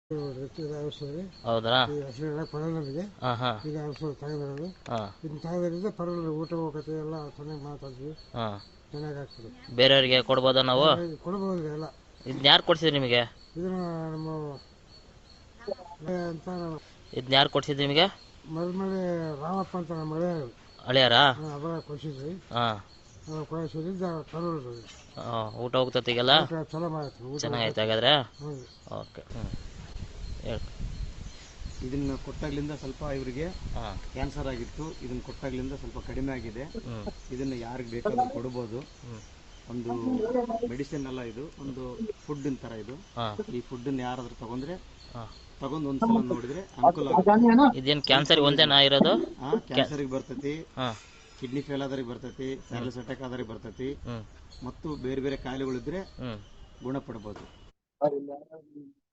ಹೌದಾ? ಪರವಾಗಿಲ್ಲ ನಮಗೆ. ಹಾಂ ಹಾಂ ಈಗ ತಗೊಂಡಿರೋದು ಹಾಂ ಇದನ್ನ ತಗೊಂಡಿರೋದು ಪರವಾಗಿಲ್ಲ. ಊಟ ಹೋಗತ್ತೆ ಎಲ್ಲ ಚೆನ್ನಾಗಿ ಮಾತಾಡ್ತೀವಿ, ಹಾಂ. ಚೆನ್ನಾಗಿ ಆಗ್ತದೆ. ಬೇರೆಯವ್ರಿಗೆ ಕೊಡ್ಬೋದಾ ನಾವು? ಕೊಡ್ಬೋದು ಎಲ್ಲ. ಇದನ್ನ ಯಾರು ಕೊಡ್ಸಿದ್ರು ನಿಮಗೆ? ಇದನ್ನ ನಮ್ಮ ಅಂತ ಇದನ್ನ ಯಾರು ಕೊಡ್ಸಿದ್ರು ನಿಮಗೆ? ಮರಮಳೆ ರಾಮಪ್ಪ ಅಂತ ನಮ್ಮ ಮಳೆ ಹಳೆಯಾರಾ? ಅವರ ಕೊಡಿಸಿದ್ವಿ. ಹಾಂ. ಕೊಡಿಸಿದ್ದು ಪರವಾಗಿಲ್ಲ. ಊಟ ಹೋಗ್ತತಿಗೆಲ್ಲ ಊಟ ಚಲೋ ಮಾಡುತ್ತೆ. ಊಟ ಚೆನ್ನಾಗೈತೆ ಹಾಗಾದ್ರೆ? ಹೌದು. ಓಕೆ. ಹ್ಞೂ ಹೇಳಿ. ಇದನ್ನ ಕೊಟ್ಟಾಗ್ಲಿಂದ ಸ್ವಲ್ಪ ಇವರಿಗೆ ಹಾಂ. ಕ್ಯಾನ್ಸರ್ ಆಗಿತ್ತು. ಇದನ್ನ ಕೊಟ್ಟಾಗ್ಲಿಂದ ಸ್ವಲ್ಪ ಕಡಿಮೆ ಆಗಿದೆ. ಹ್ಞೂ ಇದನ್ನ ಯಾರಿಗೆ ಬೇಕಾದ್ರೂ ಕೊಡ್ಬೋದು. ಹ್ಞೂ ಒಂದು ಮೆಡಿಸಿನ್ ಅಲ್ಲ, ಇದು ಒಂದು ಫುಡ್ಡಿನ ಥರ ಇದು. ಹಾಂ ಈ ಫುಡ್ಡನ್ನ ಯಾರಾದ್ರೂ ತಗೊಂಡ್ರೆ ಹಾಂ. ತಗೊಂಡು ಒಂದ್ಸಲ ನೋಡಿದ್ರೆ ಅನುಕೂಲ ಆಗುತ್ತೆ. ಇದೇನು ಕ್ಯಾನ್ಸರ್ ಒಂದೇನಾ ಇರೋದು? ಕ್ಯಾನ್ಸರಿಗೆ ಬರ್ತೈತಿ, ಹಾಂ. ಕಿಡ್ನಿ ಫೇಲ್ ಆದವ್ರಿಗೆ ಬರ್ತೈತಿ, ಪ್ಯಾರಲಿಸ್ ಅಟ್ಯಾಕ್ ಆದವ್ರಿಗೆ ಬರ್ತೈತಿ, ಹ್ಞೂ ಮತ್ತು ಬೇರೆ ಬೇರೆ ಕಾಯಿಲೆಗಳಿದ್ರೆ ಹ್ಞೂ ಗುಣಪಡ್ಬೋದು.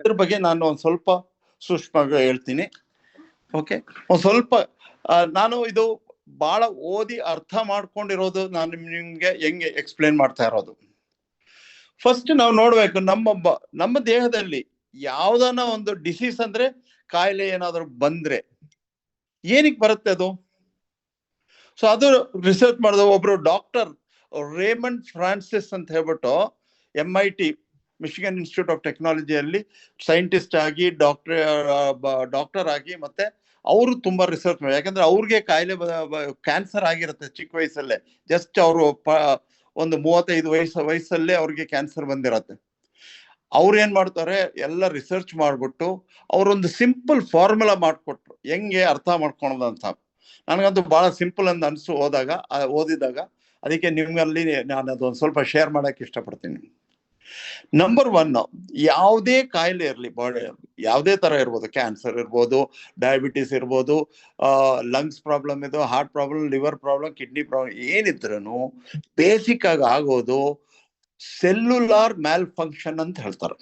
ಇದ್ರ ಬಗ್ಗೆ ನಾನು ಒಂದು ಸ್ವಲ್ಪ ಸೂಕ್ಷ್ಮವಾಗಿ ಹೇಳ್ತೀನಿ. ಓಕೆ, ಒಂದು ಸ್ವಲ್ಪ ನಾನು ಇದು ಬಹಳ ಓದಿ ಅರ್ಥ ಮಾಡ್ಕೊಂಡಿರೋದು ನಾನು ನಿಮ್ಗೆ ಹೆಂಗೆ ಎಕ್ಸ್ಪ್ಲೇನ್ ಮಾಡ್ತಾ ಇರೋದು. ಫಸ್ಟ್ ನಾವು ನೋಡ್ಬೇಕು, ನಮ್ಮ ದೇಹದಲ್ಲಿ ಯಾವ್ದಾನ ಒಂದು ಡಿಸೀಸ್ ಅಂದ್ರೆ ಕಾಯಿಲೆ ಏನಾದ್ರು ಬಂದ್ರೆ ಏನಕ್ಕೆ ಬರುತ್ತೆ ಅದು? ಸೊ ಅದು ರಿಸರ್ಚ್ ಮಾಡಿದ ಒಬ್ರು ಡಾಕ್ಟರ್ ರೇಮಂಡ್ ಫ್ರಾನ್ಸಿಸ್ ಅಂತ ಹೇಳ್ಬಿಟ್ಟು MIT ಮಿಶಿಗನ್ ಇನ್ಸ್ಟಿಟ್ಯೂಟ್ ಆಫ್ ಟೆಕ್ನಾಲಜಿಯಲ್ಲಿ ಸೈಂಟಿಸ್ಟ್ ಆಗಿ ಡಾಕ್ಟರ್ ಆಗಿ ಮತ್ತೆ ಅವರು ತುಂಬಾ ರಿಸರ್ಚ್ ಮಾಡಿ. ಯಾಕಂದ್ರೆ ಅವ್ರಿಗೆ ಕಾಯಿಲೆ ಕ್ಯಾನ್ಸರ್ ಆಗಿರುತ್ತೆ ಚಿಕ್ಕ ವಯಸ್ಸಲ್ಲೇ. ಜಸ್ಟ್ ಅವರು ಒಂದು 35 ವಯಸ್ಸಲ್ಲೇ ಅವ್ರಿಗೆ ಕ್ಯಾನ್ಸರ್ ಬಂದಿರತ್ತೆ. ಅವ್ರು ಏನ್ ಮಾಡ್ತಾರೆ, ಎಲ್ಲ ರಿಸರ್ಚ್ ಮಾಡ್ಬಿಟ್ಟು ಅವರೊಂದು ಸಿಂಪಲ್ ಫಾರ್ಮುಲಾ ಮಾಡ್ಕೊಟ್ರು ಹೆಂಗೆ ಅರ್ಥ ಮಾಡ್ಕೊಳೋದಂತ. ನನಗಂತೂ ಬಹಳ ಸಿಂಪಲ್ ಅಂತ ಅನ್ಸು ಓದಿದಾಗ. ಅದಕ್ಕೆ ನಿಮ್ಗಲ್ಲಿ ನಾನು ಅದೊಂದು ಸ್ವಲ್ಪ ಶೇರ್ ಮಾಡಕ್ಕೆ ಇಷ್ಟಪಡ್ತೀನಿ. ನಂಬರ್ 1, ಯಾವುದೇ ಕಾಯಿಲೆ ಇರಲಿ, ಬಾಡಿ ಯಾವುದೇ ತರ ಇರ್ಬೋದು, ಕ್ಯಾನ್ಸರ್ ಇರ್ಬೋದು, ಡಯಾಬಿಟಿಸ್ ಇರ್ಬೋದು, ಲಂಗ್ಸ್ ಪ್ರಾಬ್ಲಮ್ ಇದು, heart problem, liver problem, kidney problem, ಏನಿದ್ರೂ ಬೇಸಿಕ್ ಆಗಿ ಆಗೋದು ಸೆಲ್ಯುಲಾರ್ ಮ್ಯಾಲ್ ಫಂಕ್ಷನ್ ಅಂತ ಹೇಳ್ತಾರೆ.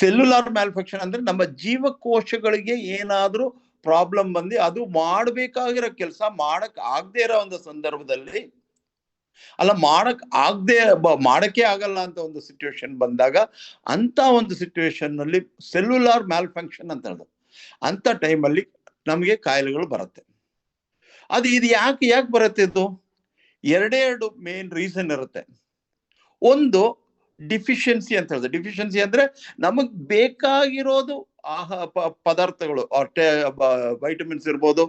ಸೆಲ್ಯುಲಾರ್ ಮ್ಯಾಲ್ ಫಂಕ್ಷನ್ ಅಂದ್ರೆ ನಮ್ಮ ಜೀವಕೋಶಗಳಿಗೆ ಏನಾದ್ರೂ ಪ್ರಾಬ್ಲಮ್ ಬಂದು ಅದು ಮಾಡಬೇಕಾಗಿರೋ ಕೆಲಸ ಮಾಡಕ್ ಆಗದೆ ಇರೋ ಒಂದು ಸಂದರ್ಭದಲ್ಲಿ, ಅಲ್ಲ ಮಾಡಕ್ಕೆ ಆಗಲ್ಲ ಅಂತ ಒಂದು ಸಿಚುವೇಶನ್ ಬಂದಾಗ, ಅಂತ ಒಂದು ಸಿಚುವೇಶನ್ ನಲ್ಲಿ ಸೆಲ್ಯುಲಾರ್ ಮ್ಯಾಲ್ ಫಂಕ್ಷನ್ ಅಂತ ಹೇಳಿದ್ರು. ಅಂತ ಟೈಮಲ್ಲಿ ನಮಗೆ ಕಾಯಿಲೆಗಳು ಬರುತ್ತೆ. ಇದು ಯಾಕೆ ಬರುತ್ತೆ? ಇದು ಎರಡು ಮೇನ್ ರೀಸನ್ ಇರುತ್ತೆ. ಒಂದು ಡಿಫಿಷಿಯನ್ಸಿ ಅಂತ ಹೇಳಿದ್ರೆ, ಡಿಫಿಷಿಯನ್ಸಿ ಅಂದ್ರೆ ನಮಗ್ ಬೇಕಾಗಿರೋದು ಪದಾರ್ಥಗಳು, ವೈಟಮಿನ್ಸ್ ಇರ್ಬೋದು,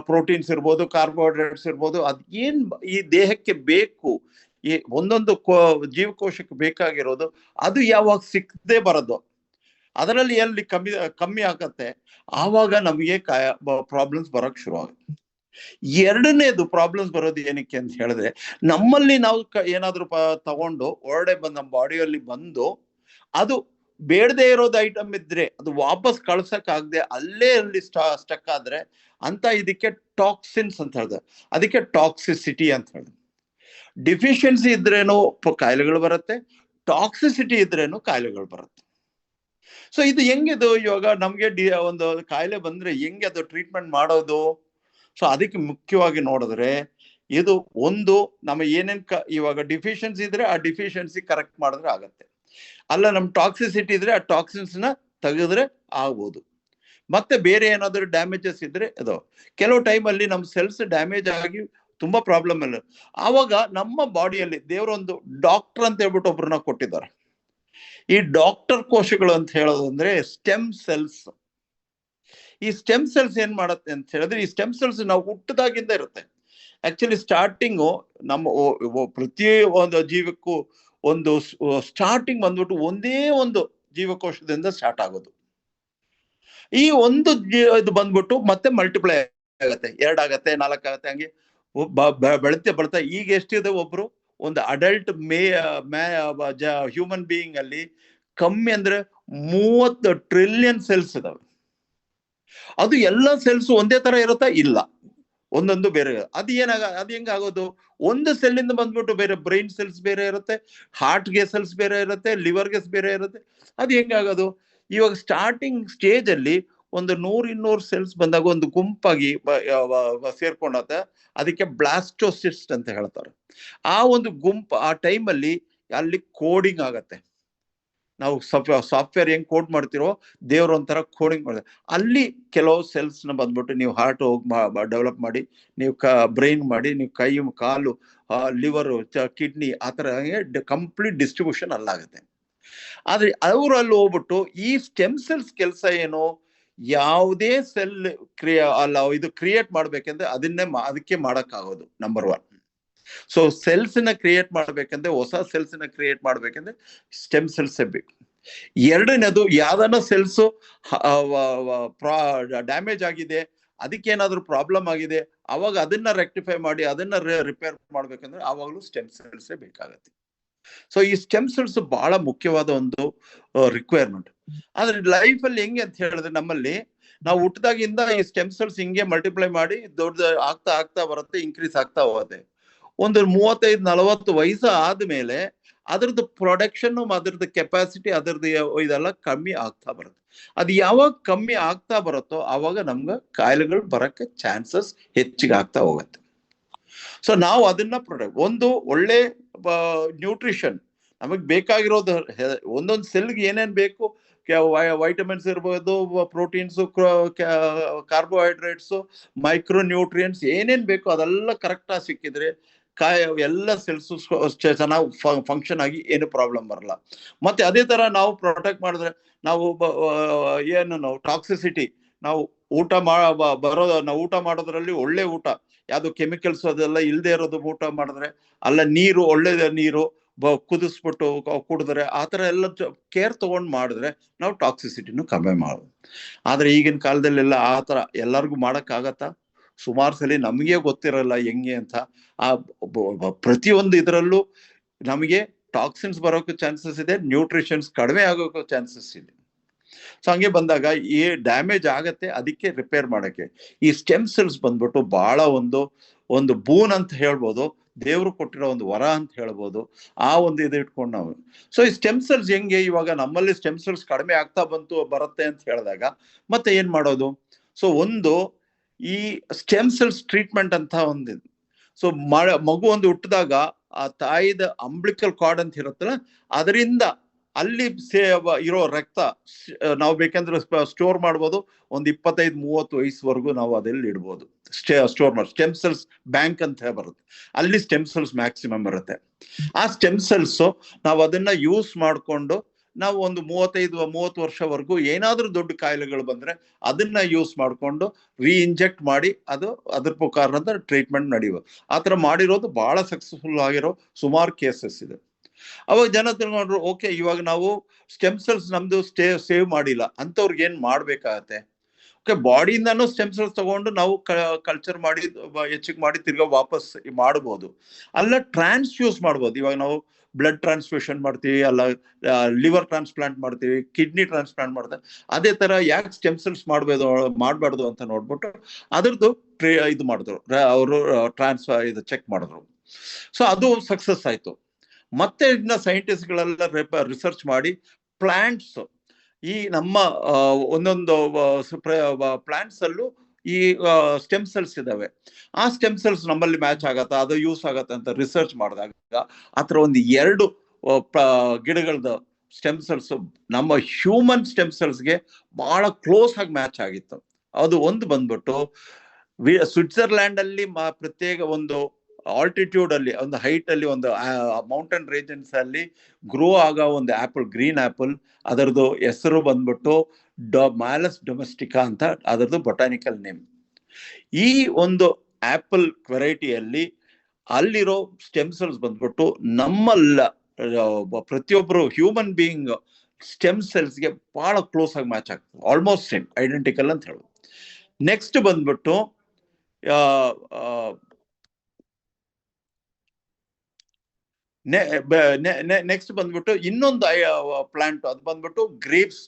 ಪ್ರೋಟೀನ್ಸ್ ಇರ್ಬೋದು, ಕಾರ್ಬೋಹೈಡ್ರೇಟ್ಸ್ ಇರ್ಬೋದು, ಅದೇನ್ ಈ ದೇಹಕ್ಕೆ ಬೇಕು, ಈ ಒಂದೊಂದು ಜೀವಕೋಶಕ್ಕೆ ಬೇಕಾಗಿರೋದು ಅದು ಯಾವಾಗ ಸಿಕ್ಕದೆ ಬರೋದು, ಅದರಲ್ಲಿ ಎಲ್ಲಿ ಕಮ್ಮಿ ಆಗತ್ತೆ, ಆವಾಗ ನಮಗೆ ಪ್ರಾಬ್ಲಮ್ಸ್ ಬರೋಕ್ ಶುರು ಆಗುತ್ತೆ. ಎರಡನೇದು ಪ್ರಾಬ್ಲಮ್ಸ್ ಬರೋದು ಏನಕ್ಕೆ ಅಂತ ಹೇಳಿದ್ರೆ, ನಮ್ಮಲ್ಲಿ ನಾವು ಏನಾದ್ರು ತಗೊಂಡು ಹೊರಡೆ ನಮ್ಮ ಬಾಡಿಯಲ್ಲಿ ಬಂದು ಅದು ಬೇಡದೆ ಇರೋದು ಐಟಮ್ ಇದ್ರೆ ಅದು ವಾಪಸ್ ಕಳ್ಸಕ್ ಆಗದೆ ಅಲ್ಲಿ ಸ್ಟಕ್ ಆದ್ರೆ ಅಂತ ಇದಕ್ಕೆ ಟಾಕ್ಸಿನ್ಸ್ ಅಂತ ಹೇಳಿದೆ. ಅದಕ್ಕೆ ಟಾಕ್ಸಿಸಿಟಿ ಅಂತ ಹೇಳಿದೆ. ಡಿಫಿಷಿಯನ್ಸಿ ಇದ್ರೇನು ಕಾಯಿಲೆಗಳು ಬರುತ್ತೆ, ಟಾಕ್ಸಿಸಿಟಿ ಇದ್ರೇನು ಕಾಯಿಲೆಗಳು ಬರುತ್ತೆ. ಸೊ ಇದು ಹೆಂಗಿದು ಇವಾಗ ನಮ್ಗೆ ಒಂದು ಕಾಯಿಲೆ ಬಂದ್ರೆ ಹೆಂಗೆ ಅದು ಟ್ರೀಟ್ಮೆಂಟ್ ಮಾಡೋದು? ಸೊ ಅದಕ್ಕೆ ಮುಖ್ಯವಾಗಿ ನೋಡಿದ್ರೆ, ಇದು ಒಂದು ನಮ್ಮ ಏನೇನ್ ಇವಾಗ ಡಿಫಿಷಿಯನ್ಸಿ ಇದ್ರೆ ಆ ಡಿಫಿಷಿಯನ್ಸಿ ಕರೆಕ್ಟ್ ಮಾಡಿದ್ರೆ ಆಗತ್ತೆ. ಅಲ್ಲ ನಮ್ ಟಾಕ್ಸಿಸಿಟಿ ಇದ್ರೆ ಆ ಟಾಕ್ಸಿನ್ಸ್ ನ ತೆಗೆದ್ರೆ ಆಗ್ಬೋದು. ಮತ್ತೆ ಬೇರೆ ಏನಾದ್ರು ಡ್ಯಾಮೇಜಸ್ ಇದ್ರೆ ಅದು ಕೆಲವು ಟೈಮಲ್ಲಿ ನಮ್ಮ ಸೆಲ್ಸ್ ಡ್ಯಾಮೇಜ್ ಆಗಿ ತುಂಬಾ ಪ್ರಾಬ್ಲಮ್ ಇಲ್ಲ. ಆವಾಗ ನಮ್ಮ ಬಾಡಿಯಲ್ಲಿ ದೇವರೊಂದು ಡಾಕ್ಟರ್ ಅಂತ ಹೇಳ್ಬಿಟ್ಟು ಒಬ್ರನ್ನ ಕೊಟ್ಟಿದ್ದಾರೆ. ಈ ಡಾಕ್ಟರ್ ಕೋಶಗಳು ಅಂತ ಹೇಳೋದಂದ್ರೆ ಸ್ಟೆಮ್ ಸೆಲ್ಸ್. ಈ ಸ್ಟೆಮ್ ಸೆಲ್ಸ್ ಏನ್ ಮಾಡತ್ತೆ ಅಂತ ಹೇಳಿದ್ರೆ, ಈ ಸ್ಟೆಮ್ ಸೆಲ್ಸ್ ನಾವು ಹುಟ್ಟದಾಗಿಂದ ಇರುತ್ತೆ. ಆಕ್ಚುಲಿ ಸ್ಟಾರ್ಟಿಂಗು ನಮ್ಮ ಪ್ರತಿ ಒಂದು ಜೀವಕ್ಕೂ ಒಂದು ಸ್ಟಾರ್ಟಿಂಗ್ ಬಂದ್ಬಿಟ್ಟು ಒಂದೇ ಒಂದು ಜೀವಕೋಶದಿಂದ ಸ್ಟಾರ್ಟ್ ಆಗೋದು. ಈ ಒಂದು ಇದು ಬಂದ್ಬಿಟ್ಟು ಮತ್ತೆ ಮಲ್ಟಿಪ್ಲೈ ಆಗತ್ತೆ, 2 ಆಗತ್ತೆ, 4 ಆಗತ್ತೆ, ಹಂಗೆ ಬೆಳೀತಾ ಈಗ ಎಷ್ಟಿದೆ, ಒಬ್ರು ಒಂದು ಅಡಲ್ಟ್ ಹ್ಯೂಮನ್ ಬೀಯಿಂಗ್ ಅಲ್ಲಿ ಕಮ್ಮಿ ಅಂದ್ರೆ 30 ಟ್ರಿಲಿಯನ್ ಸೆಲ್ಸ್ ಇದಾವೆ. ಅದು ಎಲ್ಲ ಸೆಲ್ಸ್ ಒಂದೇ ತರ ಇರುತ್ತಾ? ಇಲ್ಲ, ಒಂದೊಂದು ಬೇರೆ. ಅದು ಹೆಂಗಾಗೋದು? ಒಂದು ಸೆಲ್ಲಿಂದ ಬಂದ್ಬಿಟ್ಟು ಬೇರೆ ಬ್ರೈನ್ ಸೆಲ್ಸ್ ಬೇರೆ ಇರುತ್ತೆ, ಹಾರ್ಟ್ಗೆ ಸೆಲ್ಸ್ ಬೇರೆ ಇರುತ್ತೆ, ಲಿವರ್ಗೆ ಬೇರೆ ಇರುತ್ತೆ. ಅದು ಹೆಂಗಾಗೋದು? ಇವಾಗ ಸ್ಟಾರ್ಟಿಂಗ್ ಸ್ಟೇಜ್ ಅಲ್ಲಿ ಒಂದು 100-200 ಸೆಲ್ಸ್ ಬಂದಾಗ ಒಂದು ಗುಂಪಾಗಿ ಸೇರ್ಕೊಂಡತ್ತೆ. ಅದಕ್ಕೆ ಬ್ಲಾಸ್ಟೋಸಿಸ್ಟ್ ಅಂತ ಹೇಳ್ತಾರೆ. ಆ ಒಂದು ಗುಂಪು ಆ ಟೈಮಲ್ಲಿ ಅಲ್ಲಿ ಕೋಡಿಂಗ್ ಆಗತ್ತೆ. ನಾವು ಸಾಫ್ಟ್ವೇರ್ ಹೆಂಗ್ ಕೋಡ್ ಮಾಡ್ತಿರೋ ದೇವ್ರ ಒಂಥರ ಕೋಡಿಂಗ್ ಮಾಡಿದೆ. ಅಲ್ಲಿ ಕೆಲವು ಸೆಲ್ಸ್ನ ಬಂದ್ಬಿಟ್ಟು ನೀವು ಹಾರ್ಟ್ ಹೋಗಿ ಡೆವಲಪ್ ಮಾಡಿ, ನೀವು ಬ್ರೈನ್ ಮಾಡಿ, ನೀವು ಕೈ ಕಾಲು ಲಿವರು ಕಿಡ್ನಿ ಆ ಥರ ಕಂಪ್ಲೀಟ್ ಡಿಸ್ಟ್ರಿಬ್ಯೂಷನ್ ಅಲ್ಲಾಗುತ್ತೆ. ಆದ್ರೆ ಅವರಲ್ಲಿ ಹೋಗ್ಬಿಟ್ಟು ಈ ಸ್ಟೆಮ್ ಸೆಲ್ಸ್ ಕೆಲಸ ಏನು, ಯಾವುದೇ ಸೆಲ್ ಇದು ಕ್ರಿಯೇಟ್ ಮಾಡ್ಬೇಕಂದ್ರೆ ಅದಕ್ಕೆ ಮಾಡಕ್ಕಾಗೋದು ನಂಬರ್ 1. ಸೊ ಸೆಲ್ಸ್ನ ಕ್ರಿಯೇಟ್ ಮಾಡ್ಬೇಕಂದ್ರೆ, ಹೊಸ ಸೆಲ್ಸ್ನ ಕ್ರಿಯೇಟ್ ಮಾಡ್ಬೇಕಂದ್ರೆ ಸ್ಟೆಮ್ ಸೆಲ್ಸ್ ಬೇಕು. ಎರಡನೇದು, ಯಾವ್ದಾನ ಸೆಲ್ಸ್ ಡ್ಯಾಮೇಜ್ ಆಗಿದೆ, ಅದಕ್ಕೇನಾದ್ರೂ ಪ್ರಾಬ್ಲಮ್ ಆಗಿದೆ, ಅವಾಗ ಅದನ್ನ ರೆಕ್ಟಿಫೈ ಮಾಡಿ ಅದನ್ನ ರಿಪೇರ್ ಮಾಡ್ಬೇಕಂದ್ರೆ ಆವಾಗಲೂ ಸ್ಟೆಮ್ ಸೆಲ್ಸೇ ಬೇಕಾಗತ್ತೆ. ಸೊ ಈ ಸ್ಟೆಮ್ ಸೆಲ್ಸ್ ಬಹಳ ಮುಖ್ಯವಾದ ಒಂದು ರಿಕ್ವೈರ್ಮೆಂಟ್. ಆದ್ರೆ ಲೈಫಲ್ಲಿ ಹೆಂಗೆ ಅಂತ ಹೇಳಿದ್ರೆ, ನಮ್ಮಲ್ಲಿ ನಾವು ಹುಟ್ಟಿದಾಗಿಂದ ಈ ಸ್ಟೆಮ್ ಸೆಲ್ಸ್ ಹಿಂಗೆ ಮಲ್ಟಿಪ್ಲೈ ಮಾಡಿ ದೊಡ್ಡ ಆಗ್ತಾ ಬರುತ್ತೆ, ಇನ್ಕ್ರೀಸ್ ಆಗ್ತಾ ಹೋಗುತ್ತೆ. ಒಂದು 35-40 ವಯಸ್ಸು ಆದ್ಮೇಲೆ ಅದ್ರದ್ದು ಪ್ರೊಡಕ್ಷನ್, ಅದ್ರದ್ದು ಕೆಪಾಸಿಟಿ, ಅದ್ರದ್ದು ಇದೆಲ್ಲ ಕಮ್ಮಿ ಆಗ್ತಾ ಬರುತ್ತೆ. ಅದು ಯಾವಾಗ ಕಮ್ಮಿ ಆಗ್ತಾ ಬರುತ್ತೋ ಆವಾಗ ನಮ್ಗೆ ಕಾಯಿಲೆಗಳು ಬರಕ್ಕೆ ಚಾನ್ಸಸ್ ಹೆಚ್ಚಿಗೆ ಆಗ್ತಾ ಹೋಗುತ್ತೆ. ಸೊ ನಾವು ಅದನ್ನ ಒಂದು ಒಳ್ಳೆ ನ್ಯೂಟ್ರಿಷನ್, ನಮಗ್ ಬೇಕಾಗಿರೋದು ಒಂದೊಂದು ಸೆಲ್ಗೆ ಏನೇನ್ ಬೇಕು, ವೈಟಮಿನ್ಸ್ ಇರ್ಬೋದು, ಪ್ರೋಟೀನ್ಸು, ಕಾರ್ಬೋಹೈಡ್ರೇಟ್ಸು, ಮೈಕ್ರೋ ನ್ಯೂಟ್ರಿಯೆಂಟ್ಸ್ ಏನೇನ್ ಬೇಕು ಅದೆಲ್ಲ ಕರೆಕ್ಟಾಗಿ ಸಿಕ್ಕಿದ್ರೆ ಎಲ್ಲ ಸೆಲ್ಸು ಚೆನ್ನಾಗಿ ಫಂಕ್ಷನ್ ಆಗಿ ಏನು ಪ್ರಾಬ್ಲಮ್ ಬರಲ್ಲ. ಮತ್ತೆ ಅದೇ ತರ ನಾವು ಪ್ರೊಟೆಕ್ಟ್ ಮಾಡಿದ್ರೆ, ನಾವು ನಾವು ಟಾಕ್ಸಿಸಿಟಿ, ನಾವು ನಾವು ಊಟ ಮಾಡೋದ್ರಲ್ಲಿ ಒಳ್ಳೆ ಊಟ, ಯಾವ್ದು ಕೆಮಿಕಲ್ಸ್ ಅದೆಲ್ಲ ಇಲ್ಲದೆ ಇರೋದು ಊಟ ಮಾಡಿದ್ರೆ, ಅಲ್ಲ ನೀರು, ಒಳ್ಳೆ ನೀರು ಕುದಿಸ್ಬಿಟ್ಟು ಕುಡಿದ್ರೆ, ಆ ಥರ ಎಲ್ಲ ಕೇರ್ ತಗೊಂಡು ಮಾಡಿದ್ರೆ ನಾವು ಟಾಕ್ಸಿಸಿಟಿನೂ ಕಮ್ಮಿ ಮಾಡೋದು. ಆದ್ರೆ ಈಗಿನ ಕಾಲದಲ್ಲೆಲ್ಲ ಆ ಥರ ಎಲ್ಲರಿಗೂ ಮಾಡೋಕ್ಕಾಗತ್ತಾ? ಸುಮಾರು ಸಲ ನಮಗೆ ಗೊತ್ತಿರಲ್ಲ ಹೆಂಗೆ ಅಂತ. ಆ ಪ್ರತಿಯೊಂದು ಇದರಲ್ಲೂ ನಮಗೆ ಟಾಕ್ಸಿನ್ಸ್ ಬರೋಕೆ ಚಾನ್ಸಸ್ ಇದೆ, ನ್ಯೂಟ್ರಿಷನ್ಸ್ ಕಡಿಮೆ ಆಗೋಕೆ ಚಾನ್ಸಸ್ ಇದೆ. ಸೊ ಹಂಗೆ ಬಂದಾಗ ಈ ಡ್ಯಾಮೇಜ್ ಆಗತ್ತೆ, ಅದಕ್ಕೆ ರಿಪೇರ್ ಮಾಡಕ್ಕೆ ಈ ಸ್ಟೆಮ್ ಸೆಲ್ಸ್ ಬಂದ್ಬಿಟ್ಟು ಬಹಳ ಒಂದು ಬೂನ್ ಅಂತ ಹೇಳ್ಬೋದು, ದೇವ್ರು ಕೊಟ್ಟಿರೋ ಒಂದು ವರ ಅಂತ ಹೇಳ್ಬೋದು. ಆ ಒಂದು ಇದು ಇಟ್ಕೊಂಡು ನಾವು ಸೊ ಈ ಸ್ಟೆಮ್ ಸೆಲ್ಸ್ ಹೆಂಗೆ, ಇವಾಗ ನಮ್ಮಲ್ಲಿ ಸ್ಟೆಮ್ ಸೆಲ್ಸ್ ಕಡಿಮೆ ಆಗ್ತಾ ಬರುತ್ತೆ ಅಂತ ಹೇಳಿದಾಗ ಮತ್ತೆ ಏನ್ ಮಾಡೋದು? ಸೊ ಈ ಸ್ಟೆಮ್ ಸೆಲ್ಸ್ ಟ್ರೀಟ್ಮೆಂಟ್ ಅಂತ ಒಂದಿದೆ. ಸೊ ಮಗು ಒಂದು ಹುಟ್ಟಿದಾಗ ಆ ತಾಯಿದ ಅಂಬ್ಲಿಕಲ್ ಕಾರ್ಡ್ ಅಂತ ಇರುತ್ತಲ್ಲ, ಅದರಿಂದ ಅಲ್ಲಿ ಇರೋ ರಕ್ತ ನಾವು ಬೇಕಂದ್ರೆ ಸ್ಟೋರ್ ಮಾಡ್ಬೋದು. ಒಂದು 25-30 ವಯಸ್ಸುವರೆಗೂ ನಾವು ಅದೆಲ್ಲಿ ಇಡ್ಬೋದು, ಸ್ಟೋರ್ ಮಾಡಿ. ಸ್ಟೆಮ್ ಸೆಲ್ಸ್ ಬ್ಯಾಂಕ್ ಅಂತ ಬರುತ್ತೆ, ಅಲ್ಲಿ ಸ್ಟೆಮ್ ಸೆಲ್ಸ್ ಮ್ಯಾಕ್ಸಿಮಮ್ ಬರುತ್ತೆ. ಆ ಸ್ಟೆಮ್ ಸೆಲ್ಸ್ ನಾವು ಅದನ್ನ ಯೂಸ್ ಮಾಡಿಕೊಂಡು ನಾವು ಒಂದು 35-30 ವರ್ಷವರೆಗೂ ಏನಾದ್ರೂ ದೊಡ್ಡ ಕಾಯಿಲೆಗಳು ಬಂದ್ರೆ ಅದನ್ನ ಯೂಸ್ ಮಾಡಿಕೊಂಡು ಇಂಜೆಕ್ಟ್ ಮಾಡಿ ಅದ್ರ ಪ್ರಕಾರದ ಟ್ರೀಟ್ಮೆಂಟ್ ನಡೆಯುವ. ಆ ಥರ ಮಾಡಿರೋದು ಬಹಳ ಸಕ್ಸಸ್ಫುಲ್ ಆಗಿರೋ ಸುಮಾರು ಕೇಸಸ್ ಇದೆ. ಅವಾಗ ಜನ ತಿಳ್ಕೊಂಡ್ರು, ಓಕೆ ಇವಾಗ ನಾವು ಸ್ಟೆಮ್ ಸೆಲ್ಸ್ ನಮ್ದು ಸೇವ್ ಮಾಡಿಲ್ಲ ಅಂತವ್ರಿಗೆ ಏನ್ ಮಾಡ್ಬೇಕಾಗತ್ತೆ? ಓಕೆ, ಬಾಡಿಯಿಂದಾನು ಸ್ಟೆಮ್ ಸೆಲ್ಸ್ ತಗೊಂಡು ನಾವು ಕಲ್ಚರ್ ಮಾಡಿ ಹೆಚ್ಚಿಗೆ ಮಾಡಿ ತಿರ್ಗಾ ವಾಪಸ್ ಮಾಡ್ಬೋದು. ಅಲ್ಲ ಟ್ರಾನ್ಸ್ಫ್ಯೂಸ್ ಮಾಡ್ಬೋದು. ಇವಾಗ ನಾವು ಬ್ಲಡ್ ಟ್ರಾನ್ಸ್ಫ್ಯೂಷನ್ ಮಾಡ್ತೀವಿ, ಅಲ್ಲ ಲಿವರ್ ಟ್ರಾನ್ಸ್ಪ್ಲಾಂಟ್ ಮಾಡ್ತೀವಿ, ಕಿಡ್ನಿ ಟ್ರಾನ್ಸ್ಪ್ಲಾಂಟ್ ಮಾಡ್ತೀವಿ. ಅದೇ ತರ ಯಾಕೆ ಸ್ಟೆಮ್ ಸೆಲ್ಸ್ ಮಾಡಬಾರ್ದು ಅಂತ ನೋಡ್ಬಿಟ್ಟು ಅದ್ರದ್ದು ಇದು ಮಾಡಿದ್ರು, ಅವರು ಇದು ಚೆಕ್ ಮಾಡಿದ್ರು. ಸೊ ಅದು ಸಕ್ಸಸ್ ಆಯ್ತು. ಮತ್ತೆ ಇದನ್ನ ಸೈಂಟಿಸ್ಟ್ಗಳೆಲ್ಲ ರಿಸರ್ಚ್ ಮಾಡಿ ಪ್ಲಾಂಟ್ಸ್, ಈ ನಮ್ಮ ಒಂದೊಂದು ಪ್ಲಾಂಟ್ಸ್ ಅಲ್ಲೂ ಈ ಸ್ಟೆಮ್ ಸೆಲ್ಸ್ ಇದಾವೆ. ಆ ಸ್ಟೆಮ್ ಸೆಲ್ಸ್ ನಮ್ಮಲ್ಲಿ ಮ್ಯಾಚ್ ಆಗತ್ತಾ, ಅದು ಯೂಸ್ ಆಗತ್ತೆ ಅಂತ ರಿಸರ್ಚ್ ಮಾಡಿದಾಗ ಆತರ ಒಂದು 2 ಗಿಡಗಳದ ಸ್ಟೆಮ್ ಸೆಲ್ಸ್ ನಮ್ಮ ಹ್ಯೂಮನ್ ಸ್ಟೆಮ್ ಸೆಲ್ಸ್ಗೆ ಬಹಳ ಕ್ಲೋಸ್ ಆಗಿ ಮ್ಯಾಚ್ ಆಗಿತ್ತು. ಅದು ಒಂದು ಬಂದ್ಬಿಟ್ಟು ಸ್ವಿಟ್ಜರ್ಲ್ಯಾಂಡ್ ಅಲ್ಲಿ ಪ್ರತ್ಯೇಕ ಒಂದು ಆಲ್ಟಿಟ್ಯೂಡ್ ಅಲ್ಲಿ, ಒಂದು ಹೈಟ್ ಅಲ್ಲಿ, ಒಂದು ಮೌಂಟೇನ್ ರೇಂಜಸ್ ಅಲ್ಲಿ ಗ್ರೋ ಆಗೋ ಒಂದು ಆಪಲ್, ಗ್ರೀನ್ ಆಪಲ್. ಅದರದ್ದು ಹೆಸರು ಬಂದ್ಬಿಟ್ಟು ಮ್ಯಾಲಸ್ ಡೊಮೆಸ್ಟಿಕಾ ಅಂತ ಅದರದ್ದು ಬೊಟಾನಿಕಲ್ ನೇಮ್. ಈ ಒಂದು ಆಪಲ್ ವೆರೈಟಿಯಲ್ಲಿ ಅಲ್ಲಿರೋ ಸ್ಟೆಮ್ ಸೆಲ್ಸ್ ಬಂದ್ಬಿಟ್ಟು ನಮ್ಮಲ್ಲ ಪ್ರತಿಯೊಬ್ಬರು ಹ್ಯೂಮನ್ ಬೀಯಿಂಗ್ ಸ್ಟೆಮ್ ಸೆಲ್ಸ್ಗೆ ಬಹಳ ಕ್ಲೋಸ್ ಆಗಿ ಮ್ಯಾಚ್ ಆಗ್ತದೆ, ಆಲ್ಮೋಸ್ಟ್ ಸೇಮ್, ಐಡೆಂಟಿಕಲ್ ಅಂತ ಹೇಳೋದು. ನೆಕ್ಸ್ಟ್ ಬಂದ್ಬಿಟ್ಟು ನೆಕ್ಸ್ಟ್ ಬಂದ್ಬಿಟ್ಟು ಇನ್ನೊಂದು ಪ್ಲಾಂಟ್, ಅದು ಬಂದ್ಬಿಟ್ಟು ಗ್ರೇಪ್ಸ್,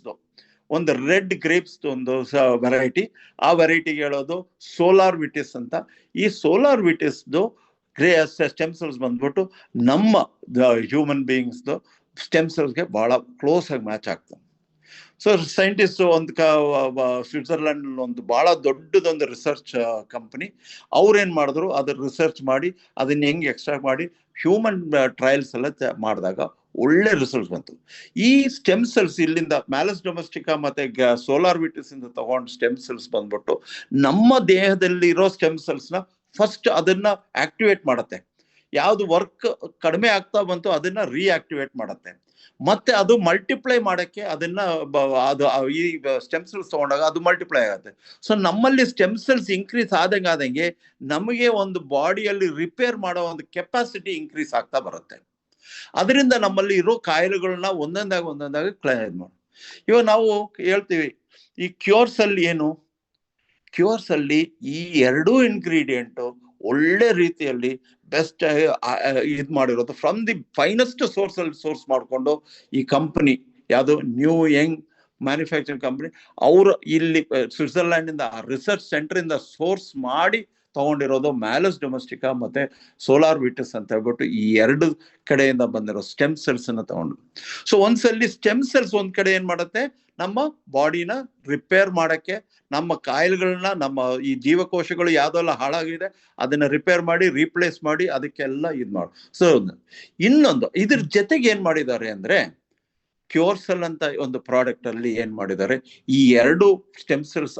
ಒಂದು ರೆಡ್ ಗ್ರೇಪ್ಸ್ ಒಂದು ವೆರೈಟಿ. ಆ ವೆರೈಟಿಗೆ ಹೇಳೋದು ಸೋಲಾರ್ ವಿಟಿಸ್ ಅಂತ. ಈ ಸೋಲಾರ್ ವಿಟಿಸ್ದು ಸ್ಟೆಮ್ ಸೆಲ್ಸ್ ಬಂದ್ಬಿಟ್ಟು ನಮ್ಮ ಹ್ಯೂಮನ್ ಬೀಯಿಂಗ್ಸ್ದು ಸ್ಟೆಮ್ ಸೆಲ್ಸ್ಗೆ ಬಹಳ ಕ್ಲೋಸ್ ಆಗಿ ಮ್ಯಾಚ್ ಆಗ್ತದೆ. ಸೊ ಸೈಂಟಿಸ್ಟ್ ಒಂದು ಸ್ವಿಟ್ಜರ್ಲ್ಯಾಂಡ್ ಒಂದು ಬಹಳ ದೊಡ್ಡದೊಂದು ರಿಸರ್ಚ್ ಕಂಪನಿ, ಅವ್ರೇನ್ ಮಾಡಿದ್ರು, ಅದ್ರ ರಿಸರ್ಚ್ ಮಾಡಿ ಅದನ್ನ ಹೆಂಗೆ ಎಕ್ಸ್ಟ್ರಾಕ್ಟ್ ಮಾಡಿ ಹ್ಯೂಮನ್ ಟ್ರಯಲ್ಸ್ ಎಲ್ಲ ಮಾಡಿದಾಗ ಒಳ್ಳೆ ರಿಸಲ್ಟ್ಸ್ ಬಂತು. ಈ ಸ್ಟೆಮ್ ಸೆಲ್ಸ್ ಇಲ್ಲಿಂದ ಮ್ಯಾಲಸ್ ಡೊಮೆಸ್ಟಿಕಾ ಮತ್ತೆ ಸೋಲಾರ್ ವಿಟಿಸ್ ಇಂದ ತಗೊಂಡು ಸ್ಟೆಮ್ ಸೆಲ್ಸ್ ಬಂದ್ಬಿಟ್ಟು ನಮ್ಮ ದೇಹದಲ್ಲಿ ಇರೋ ಸ್ಟೆಮ್ ಸೆಲ್ಸ್ನ ಫಸ್ಟ್ ಅದನ್ನ ಆಕ್ಟಿವೇಟ್ ಮಾಡುತ್ತೆ. ಯಾವ್ದು ವರ್ಕ್ ಕಡಿಮೆ ಆಗ್ತಾ ಬಂತು ಅದನ್ನ ರಿಆಕ್ಟಿವೇಟ್ ಮಾಡುತ್ತೆ. ಮತ್ತೆ ಅದು ಮಲ್ಟಿಪ್ಲೈ ಮಾಡಕ್ಕೆ ಅದನ್ನ ಅದು ಈ ಸ್ಟೆಮ್ ಸೆಲ್ಸ್ ತಗೊಂಡಾಗ ಅದು ಮಲ್ಟಿಪ್ಲೈ ಆಗುತ್ತೆ. ಸೊ ನಮ್ಮಲ್ಲಿ ಸ್ಟೆಮ್ ಸೆಲ್ಸ್ ಇನ್ಕ್ರೀಸ್ ಆದಂಗೆ ನಮಗೆ ಒಂದು ಬಾಡಿಯಲ್ಲಿ ರಿಪೇರ್ ಮಾಡೋ ಒಂದು ಕೆಪಾಸಿಟಿ ಇನ್ಕ್ರೀಸ್ ಆಗ್ತಾ ಬರುತ್ತೆ. ಅದರಿಂದ ನಮ್ಮಲ್ಲಿ ಇರೋ ಕಾಯಿಲೆಗಳನ್ನ ಒಂದೊಂದಾಗಿ ಕ್ಲಿಯರ್ ಮಾಡಿ. ಇವಾಗ ನಾವು ಹೇಳ್ತೀವಿ ಈ ಕ್ಯೂರ್ಸ್ ಅಲ್ಲಿ ಏನು, ಕ್ಯೂರ್ಸ್ ಅಲ್ಲಿ ಈ ಎರಡೂ ಇಂಗ್ರೀಡಿಯೆಂಟ್ ಒಳ್ಳೆ ರೀತಿಯಲ್ಲಿ ಬೆಸ್ಟ್ ಇದು ಮಾಡಿರೋದು ಫ್ರಮ್ ದಿ ಫೈನೆಸ್ಟ್ ಸೋರ್ಸ್ ಮಾಡಿಕೊಂಡು ಈ ಕಂಪನಿ ಯಾವುದು ನ್ಯೂ ಯಂಗ್ ಮ್ಯಾನುಫ್ಯಾಕ್ಚರಿಂಗ್ ಕಂಪನಿ ಅವರು ಇಲ್ಲಿ ಸ್ವಿಟ್ಜರ್ಲ್ಯಾಂಡ್ ಇಂದ ರಿಸರ್ಚ್ ಸೆಂಟರ್ ಇಂದ ಸೋರ್ಸ್ ಮಾಡಿ ತಗೊಂಡಿರೋದು ಮ್ಯಾಲಸ್ ಡೊಮೆಸ್ಟಿಕಾ ಮತ್ತೆ ಸೋಲಾರ್ ವಿಟಿಸ್ ಅಂತ ಹೇಳ್ಬಿಟ್ಟು ಈ ಎರಡು ಕಡೆಯಿಂದ ಬಂದಿರೋ ಸ್ಟೆಮ್ ಸೆಲ್ಸ್ ಅನ್ನ ತಗೊಂಡು. ಸೊ ಒಂದ್ಸಲಿ ಸ್ಟೆಮ್ ಸೆಲ್ಸ್ ಒಂದ್ ಕಡೆ ಏನ್ ಮಾಡುತ್ತೆ, ನಮ್ಮ ಬಾಡಿನ ರಿಪೇರ್ ಮಾಡಕ್ಕೆ, ನಮ್ಮ ಕಾಯಿಲೆಗಳನ್ನ, ನಮ್ಮ ಈ ಜೀವಕೋಶಗಳು ಯಾವ್ದೆಲ್ಲ ಹಾಳಾಗಿದೆ ಅದನ್ನ ರಿಪೇರ್ ಮಾಡಿ ರೀಪ್ಲೇಸ್ ಮಾಡಿ ಅದಕ್ಕೆಲ್ಲ ಇದು ಮಾಡಿ. ಸೊ ಇನ್ನೊಂದು ಇದ್ರ ಜೊತೆಗೆ ಏನ್ ಮಾಡಿದ್ದಾರೆ ಅಂದ್ರೆ ಕ್ಯೂರ್ಸೆಲ್ ಅಂತ ಒಂದು ಪ್ರಾಡಕ್ಟ್ ಅಲ್ಲಿ ಏನ್ ಮಾಡಿದ್ದಾರೆ, ಈ ಎರಡು ಸ್ಟೆಮ್ ಸೆಲ್ಸ್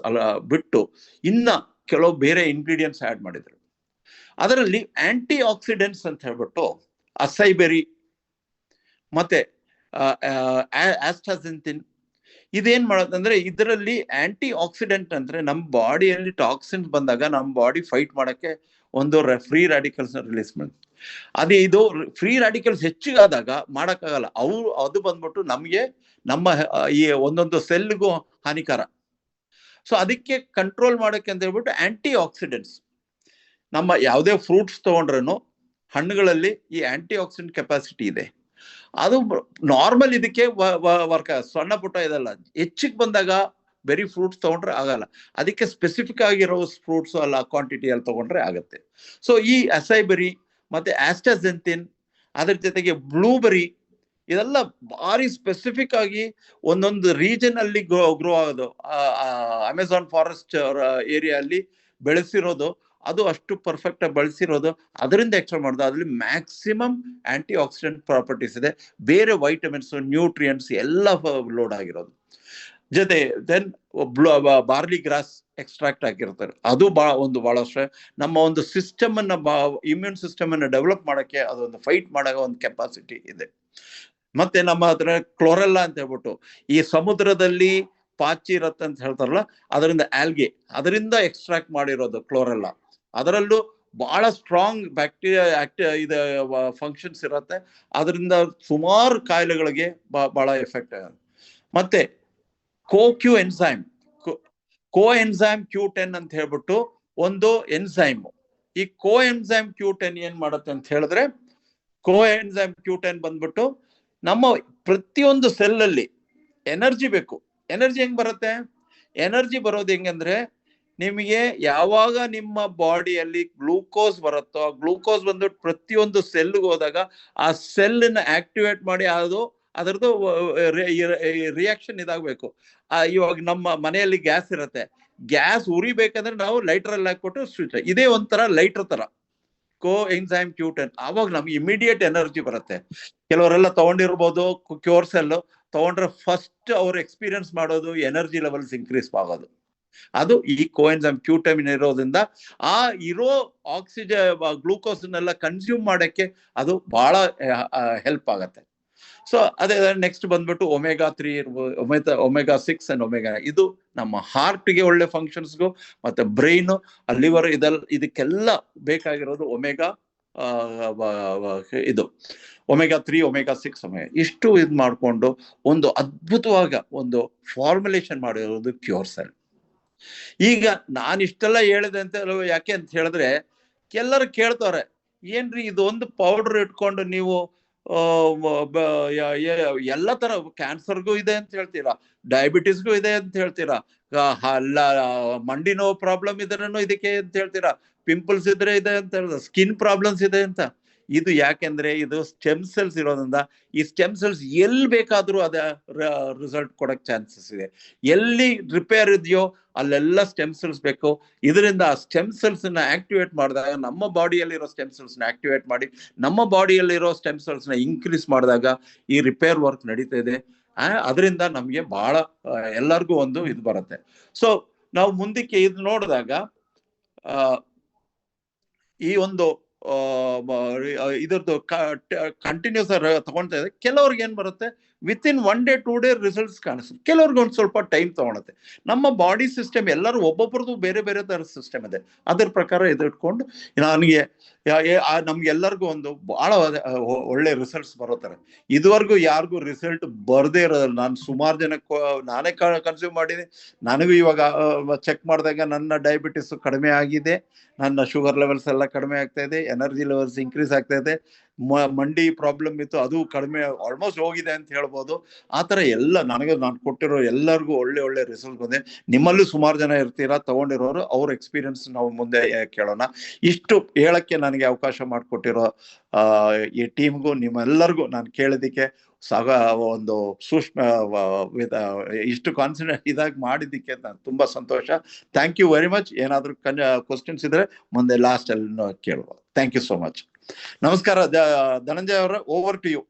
ಬಿಟ್ಟು ಇನ್ನ ಕೆಲವು ಬೇರೆ ಇಂಗ್ರೀಡಿಯೆಂಟ್ಸ್ ಆಡ್ ಮಾಡಿದ್ರು. ಅದರಲ್ಲಿ ಆಂಟಿ ಆಕ್ಸಿಡೆಂಟ್ಸ್ ಅಂತ ಹೇಳ್ಬಿಟ್ಟು ಅಸೈಬೆರಿ ಮತ್ತೆ ಆಸ್ಟಾಜೆಂಥಿನ್ ಇದೇನ್ ಮಾಡೋದಂದ್ರೆ ಇದರಲ್ಲಿ ಆಂಟಿ ಆಕ್ಸಿಡೆಂಟ್ ಅಂದ್ರೆ ನಮ್ಮ ಬಾಡಿಯಲ್ಲಿ ಟಾಕ್ಸಿನ್ಸ್ ಬಂದಾಗ ನಮ್ಮ ಬಾಡಿ ಫೈಟ್ ಮಾಡಕ್ಕೆ ಒಂದು ಫ್ರೀ ರಾಡಿಕಲ್ಸ್ ರಿಲೀಸ್ ಮಾಡಿ. ಅದೇ ಇದು ಫ್ರೀ ರಾಡಿಕಲ್ಸ್ ಹೆಚ್ಚಿಗಾದಾಗ ಮಾಡಕ್ಕಾಗಲ್ಲ, ಅದು ಬಂದ್ಬಿಟ್ಟು ನಮ್ಗೆ ನಮ್ಮ ಈ ಒಂದೊಂದು ಸೆಲ್ಗೂ ಹಾನಿಕಾರ. ಸೊ ಅದಕ್ಕೆ ಕಂಟ್ರೋಲ್ ಮಾಡಕ್ಕೆ ಅಂತ ಹೇಳ್ಬಿಟ್ಟು ಆಂಟಿ ಆಕ್ಸಿಡೆಂಟ್ಸ್ ನಮ್ಮ ಯಾವುದೇ ಫ್ರೂಟ್ಸ್ ತಗೊಂಡ್ರೂ ಹಣ್ಣುಗಳಲ್ಲಿ ಈ ಆಂಟಿ ಆಕ್ಸಿಡೆಂಟ್ ಕೆಪಾಸಿಟಿ ಇದೆ. ಅದು ನಾರ್ಮಲ್ ಇದಕ್ಕೆ ವರ್ಕ್ ಸಣ್ಣ ಪುಟ್ಟ ಇದಲ್ಲ, ಹೆಚ್ಚಿಗೆ ಬಂದಾಗ ಬೆರಿ ಫ್ರೂಟ್ಸ್ ತಗೊಂಡ್ರೆ ಆಗಲ್ಲ, ಅದಕ್ಕೆ ಸ್ಪೆಸಿಫಿಕ್ ಆಗಿರೋ ಫ್ರೂಟ್ಸ್ ಅಲ್ಲ ಕ್ವಾಂಟಿಟಿಯಲ್ಲಿ ತಗೊಂಡ್ರೆ ಆಗತ್ತೆ. ಸೊ ಈ ಅಸೈಬೆರಿ ಮತ್ತೆ ಆಸ್ಟಾಜೆಂಥಿನ್ ಅದ್ರ ಜೊತೆಗೆ ಬ್ಲೂಬೆರಿ ಇದೆಲ್ಲ ಭಾರಿ ಸ್ಪೆಸಿಫಿಕ್ ಆಗಿ ಒಂದೊಂದು ರೀಜನ್ ಅಲ್ಲಿ ಗ್ರೋ ಆಗೋದು, ಅಮೆಝಾನ್ ಫಾರೆಸ್ಟ್ ಏರಿಯಾ ಅಲ್ಲಿ ಬೆಳೆಸಿರೋದು, ಅದು ಅಷ್ಟು ಪರ್ಫೆಕ್ಟ್ ಆಗಿ ಬಳಸಿರೋದು, ಅದರಿಂದ ಎಕ್ಸ್ಟ್ರಾ ಮಾಡೋದು. ಅದ್ರಲ್ಲಿ ಮ್ಯಾಕ್ಸಿಮಮ್ ಆಂಟಿ ಆಕ್ಸಿಡೆಂಟ್ ಪ್ರಾಪರ್ಟೀಸ್ ಇದೆ, ಬೇರೆ ವೈಟಮಿನ್ಸ್ ನ್ಯೂಟ್ರಿಯೆಂಟ್ಸ್ ಎಲ್ಲ ಲೋಡ್ ಆಗಿರೋದು. ಜೊತೆ ದೆನ್ ಬಾರ್ಲಿ ಗ್ರಾಸ್ ಎಕ್ಸ್ಟ್ರಾಕ್ಟ್ ಆಗಿರ್ತಾರೆ, ಅದು ಬಹಳಷ್ಟು ನಮ್ಮ ಒಂದು ಸಿಸ್ಟಮ್ ಅನ್ನ ಇಮ್ಯೂನ್ ಸಿಸ್ಟಮ್ ಅನ್ನ ಡೆವಲಪ್ ಮಾಡಕ್ಕೆ ಅದೊಂದು ಫೈಟ್ ಮಾಡೋ ಒಂದು ಕೆಪಾಸಿಟಿ ಇದೆ. ಮತ್ತೆ ನಮ್ಮ ಹತ್ರ ಕ್ಲೋರೆಲ್ಲಾ ಅಂತ ಹೇಳ್ಬಿಟ್ಟು ಈ ಸಮುದ್ರದಲ್ಲಿ ಪಾಚಿ ಇರತ್ತೆ ಅಂತ ಹೇಳ್ತಾರಲ್ಲ, ಅದರಿಂದ ಆಲ್ಗೆ ಅದರಿಂದ ಎಕ್ಸ್ಟ್ರಾಕ್ಟ್ ಮಾಡಿರೋದು ಕ್ಲೋರೆಲ್ಲಾ. ಅದರಲ್ಲೂ ಬಹಳ ಸ್ಟ್ರಾಂಗ್ ಬ್ಯಾಕ್ಟೀರಿಯಾ ಇದೆ ಫಂಕ್ಷನ್ಸ್ ಇರತ್ತೆ, ಅದರಿಂದ ಸುಮಾರು ಕಾಯಿಲೆಗಳಿಗೆ ಬಹಳ ಎಫೆಕ್ಟ್ ಆಗುತ್ತೆ. ಮತ್ತೆ ಕೋಕ್ಯೂ ಎನ್ಸೈಮ್ Q10 ಅಂತ ಹೇಳ್ಬಿಟ್ಟು ಒಂದು ಎನ್ಸೈಮ್. ಈ ಎಂಜೈಮ್ Q10 ಏನ್ ಮಾಡುತ್ತೆ ಅಂತ ಹೇಳಿದ್ರೆ, ಎಂಜೈಮ್ Q10 ಬಂದ್ಬಿಟ್ಟು ನಮ್ಮ ಪ್ರತಿಯೊಂದು ಸೆಲ್ ಅಲ್ಲಿ ಎನರ್ಜಿ ಬೇಕು. ಎನರ್ಜಿ ಹೆಂಗ್ ಬರುತ್ತೆ? ಎನರ್ಜಿ ಬರೋದು ಹೆಂಗಂದ್ರೆ, ನಿಮಗೆ ಯಾವಾಗ ನಿಮ್ಮ ಬಾಡಿಯಲ್ಲಿ ಗ್ಲೂಕೋಸ್ ಬರುತ್ತೋ, ಗ್ಲೂಕೋಸ್ ಬಂದ್ಬಿಟ್ಟು ಪ್ರತಿಯೊಂದು ಸೆಲ್ಗೆ ಹೋದಾಗ ಆ ಸೆಲ್ನ ಆಕ್ಟಿವೇಟ್ ಮಾಡಿ ಅದರದ್ದು ರಿಯಾಕ್ಷನ್ ಇದಾಗಬೇಕು. ಇವಾಗ ನಮ್ಮ ಮನೆಯಲ್ಲಿ ಗ್ಯಾಸ್ ಇರುತ್ತೆ, ಗ್ಯಾಸ್ ಉರಿಬೇಕಂದ್ರೆ ನಾವು ಲೈಟರ್ ಅಲ್ಲಿ ಹಾಕ್ಬಿಟ್ಟು ಸ್ವಿಚ್, ಇದೇ ಒಂಥರ ಲೈಟರ್ ತರ ಎಂಜೈಮ್ Q10. ಅವಾಗ ನಮ್ಗೆ ಇಮಿಡಿಯೇಟ್ ಎನರ್ಜಿ ಬರುತ್ತೆ. ಕೆಲವರೆಲ್ಲ ತಗೊಂಡಿರ್ಬೋದು ಕ್ಯೂರ್ಸೆಲ್ ತಗೊಂಡ್ರೆ ಫಸ್ಟ್ ಅವ್ರು ಎಕ್ಸ್ಪೀರಿಯನ್ಸ್ ಮಾಡೋದು ಎನರ್ಜಿ ಲೆವೆಲ್ಸ್ ಇನ್ಕ್ರೀಸ್ ಆಗೋದು. ಅದು ಈ ಎಂಜೈಮ್ Q10 ಇರೋದ್ರಿಂದ ಆ ಇರೋ ಆಕ್ಸಿಜನ್ ಗ್ಲೂಕೋಸ್ನೆಲ್ಲ ಕನ್ಸ್ಯೂಮ್ ಮಾಡಕ್ಕೆ ಅದು ಬಹಳ ಹೆಲ್ಪ್ ಆಗತ್ತೆ. ಸೊ ಅದೇ ನೆಕ್ಸ್ಟ್ ಬಂದ್ಬಿಟ್ಟು omega-3 ಇರ್ಬೋದು, omega-6 ಅಂಡ್ omega, ಇದು ನಮ್ಮ ಹಾರ್ಟ್ಗೆ ಒಳ್ಳೆ ಫಂಕ್ಷನ್ಸ್ಗೂ ಮತ್ತೆ ಬ್ರೈನ್ ಲಿವರ್ ಇದಕ್ಕೆಲ್ಲ ಬೇಕಾಗಿರೋದು omega-3 omega-6 ಇಷ್ಟು ಇದು ಮಾಡಿಕೊಂಡು ಒಂದು ಅದ್ಭುತವಾಗ ಒಂದು ಫಾರ್ಮುಲೇಷನ್ ಮಾಡಿರೋದು ಕ್ಯೂರ್ಸೆಲ್. ಈಗ ನಾನಿಷ್ಟೆಲ್ಲ ಹೇಳಿದೆ ಅಂತ ಯಾಕೆ ಅಂತ ಹೇಳಿದ್ರೆ, ಎಲ್ಲರೂ ಕೇಳ್ತಾರೆ, ಏನ್ರಿ ಇದೊಂದು ಪೌಡರ್ ಇಟ್ಕೊಂಡು ನೀವು ಎಲ್ಲ ತರ ಕ್ಯಾನ್ಸರ್ಗೂ ಇದೆ ಅಂತ ಹೇಳ್ತೀರಾ, ಡಯಾಬಿಟಿಸ್ಗೂ ಇದೆ ಅಂತ ಹೇಳ್ತೀರಾ, ಮಂಡಿ ನೋವು ಪ್ರಾಬ್ಲಮ್ ಇದ್ರೂ ಇದಕ್ಕೆ ಅಂತ ಹೇಳ್ತೀರಾ, ಪಿಂಪಲ್ಸ್ ಇದ್ರೆ ಇದೆ ಅಂತ ಹೇಳ್ತಾರೆ, ಸ್ಕಿನ್ ಪ್ರಾಬ್ಲಮ್ಸ್ ಇದೆ ಅಂತ. ಇದು ಯಾಕೆಂದ್ರೆ ಇದು ಸ್ಟೆಮ್ ಸೆಲ್ಸ್ ಇರೋದ್ರಿಂದ ಈ ಸ್ಟೆಮ್ ಸೆಲ್ಸ್ ಎಲ್ಲಿ ಬೇಕಾದ್ರೂ ಅದ ರಿಸಲ್ಟ್ ಕೊಡಕ್ ಚಾನ್ಸಸ್ ಇದೆ. ಎಲ್ಲಿ ರಿಪೇರ್ ಇದೆಯೋ ಅಲ್ಲೆಲ್ಲ ಸ್ಟೆಮ್ ಸೆಲ್ಸ್ ಬೇಕು. ಇದರಿಂದ ಆ ಸ್ಟೆಮ್ ಸೆಲ್ಸ್ ನ ಆಕ್ಟಿವೇಟ್ ಮಾಡಿದಾಗ ನಮ್ಮ ಬಾಡಿಯಲ್ಲಿರೋ ಸ್ಟೆಮ್ ಸೆಲ್ಸ್ ನ ಆಕ್ಟಿವೇಟ್ ಮಾಡಿ ನಮ್ಮ ಬಾಡಿಯಲ್ಲಿರೋ ಸ್ಟೆಮ್ ಸೆಲ್ಸ್ ನ ಇನ್ಕ್ರೀಸ್ ಮಾಡಿದಾಗ ಈ ರಿಪೇರ್ ವರ್ಕ್ ನಡೀತಾ ಇದೆ. ಅದರಿಂದ ನಮ್ಗೆ ಬಹಳ ಎಲ್ಲರಿಗೂ ಒಂದು ಇದು ಬರುತ್ತೆ. ಸೊ ನಾವು ಮುಂದಕ್ಕೆ ಇದು ನೋಡಿದಾಗ ಈ ಒಂದು ಇದ್ರದ್ದು ಕಂಟಿನ್ಯೂಸ್ ತಗೊಳ್ತಾ ಇದೆ. ಕೆಲವ್ರಿಗೆ ಏನ್ ಬರುತ್ತೆ, with in 1 day 2 day results ಕಾಣಿಸುತ್ತೆ. ಕೆಲವ್ರಿಗೆ ಒಂದು ಸ್ವಲ್ಪ ಟೈಮ್ ತಗೊಳುತ್ತೆ. ನಮ್ಮ ಬಾಡಿ ಸಿಸ್ಟಮ್ ಎಲ್ಲರೂ ಒಬ್ಬೊಬ್ಬರದು ಬೇರೆ ಬೇರೆ ತರ ಸಿಸ್ಟಮ್ ಇದೆ. ಅದ್ರ ಪ್ರಕಾರ ಇಟ್ಕೊಂಡು ನನಗೆ ನಮ್ಗೆಲ್ಲರಿಗೂ ಒಂದು ಬಹಳ ಒಳ್ಳೆ ರಿಸಲ್ಟ್ಸ್ ಬರೋತಾರೆ. ಇದುವರೆಗೂ ಯಾರಿಗೂ ರಿಸಲ್ಟ್ ಬರದೇ ಇರೋದಿಲ್ಲ. ನಾನು ಸುಮಾರು ಜನಕ್ಕೆ ನಾನೇ ಕನ್ಸ್ಯೂಮ್ ಮಾಡಿದೆ. ನನಗೂ ಇವಾಗ ಚೆಕ್ ಮಾಡಿದಾಗ ನನ್ನ ಡಯಾಬಿಟಿಸ್ ಕಡಿಮೆ ಆಗಿದೆ, ನನ್ನ ಶುಗರ್ ಲೆವೆಲ್ಸ್ ಎಲ್ಲ ಕಡಿಮೆ ಆಗ್ತಾ ಇದೆ, ಎನರ್ಜಿ ಲೆವೆಲ್ಸ್ ಇನ್ಕ್ರೀಸ್ ಆಗ್ತಾ ಇದೆ, ಮಂಡಿ ಪ್ರಾಬ್ಲಮ್ ಇತ್ತು ಅದು ಕಡಿಮೆ ಆಲ್ಮೋಸ್ಟ್ ಹೋಗಿದೆ ಅಂತ ಹೇಳ್ಬೋದು. ಆ ಥರ ಎಲ್ಲ ನಾನು ಕೊಟ್ಟಿರೋ ಎಲ್ಲರಿಗೂ ಒಳ್ಳೆ ಒಳ್ಳೆ ರಿಸಲ್ಟ್ ಬಂದೆ. ನಿಮ್ಮಲ್ಲೂ ಸುಮಾರು ಜನ ಇರ್ತೀರಾ ತಗೊಂಡಿರೋರು, ಅವ್ರ ಎಕ್ಸ್ಪೀರಿಯನ್ಸ್ ನಾವು ಮುಂದೆ ಕೇಳೋಣ. ಇಷ್ಟು ಹೇಳಕ್ಕೆ ನನಗೆ ಅವಕಾಶ ಮಾಡಿಕೊಟ್ಟಿರೋ ಈ ಟೀಮ್ಗೂ ನಿಮ್ಮೆಲ್ಲರಿಗೂ ನಾನು ಕೇಳಿದ್ದಕ್ಕೆ ಒಂದು ಸೂಕ್ಷ್ಮ ಇಷ್ಟು ಕಾನ್ಫಿಡೆಂಟ್ ಇದಾಗಿ ಮಾಡಿದ್ದಕ್ಕೆ ನಾನು ತುಂಬಾ ಸಂತೋಷ. Thank you very much. ಏನಾದರೂ ಕ್ವಶನ್ಸ್ ಇದ್ರೆ ಮುಂದೆ ಲಾಸ್ಟ್ ಅಲ್ಲಿ ಕೇಳುವ. Thank you so much. ನಮಸ್ಕಾರ. ಧನಂಜಯ ಅವರ, over to you.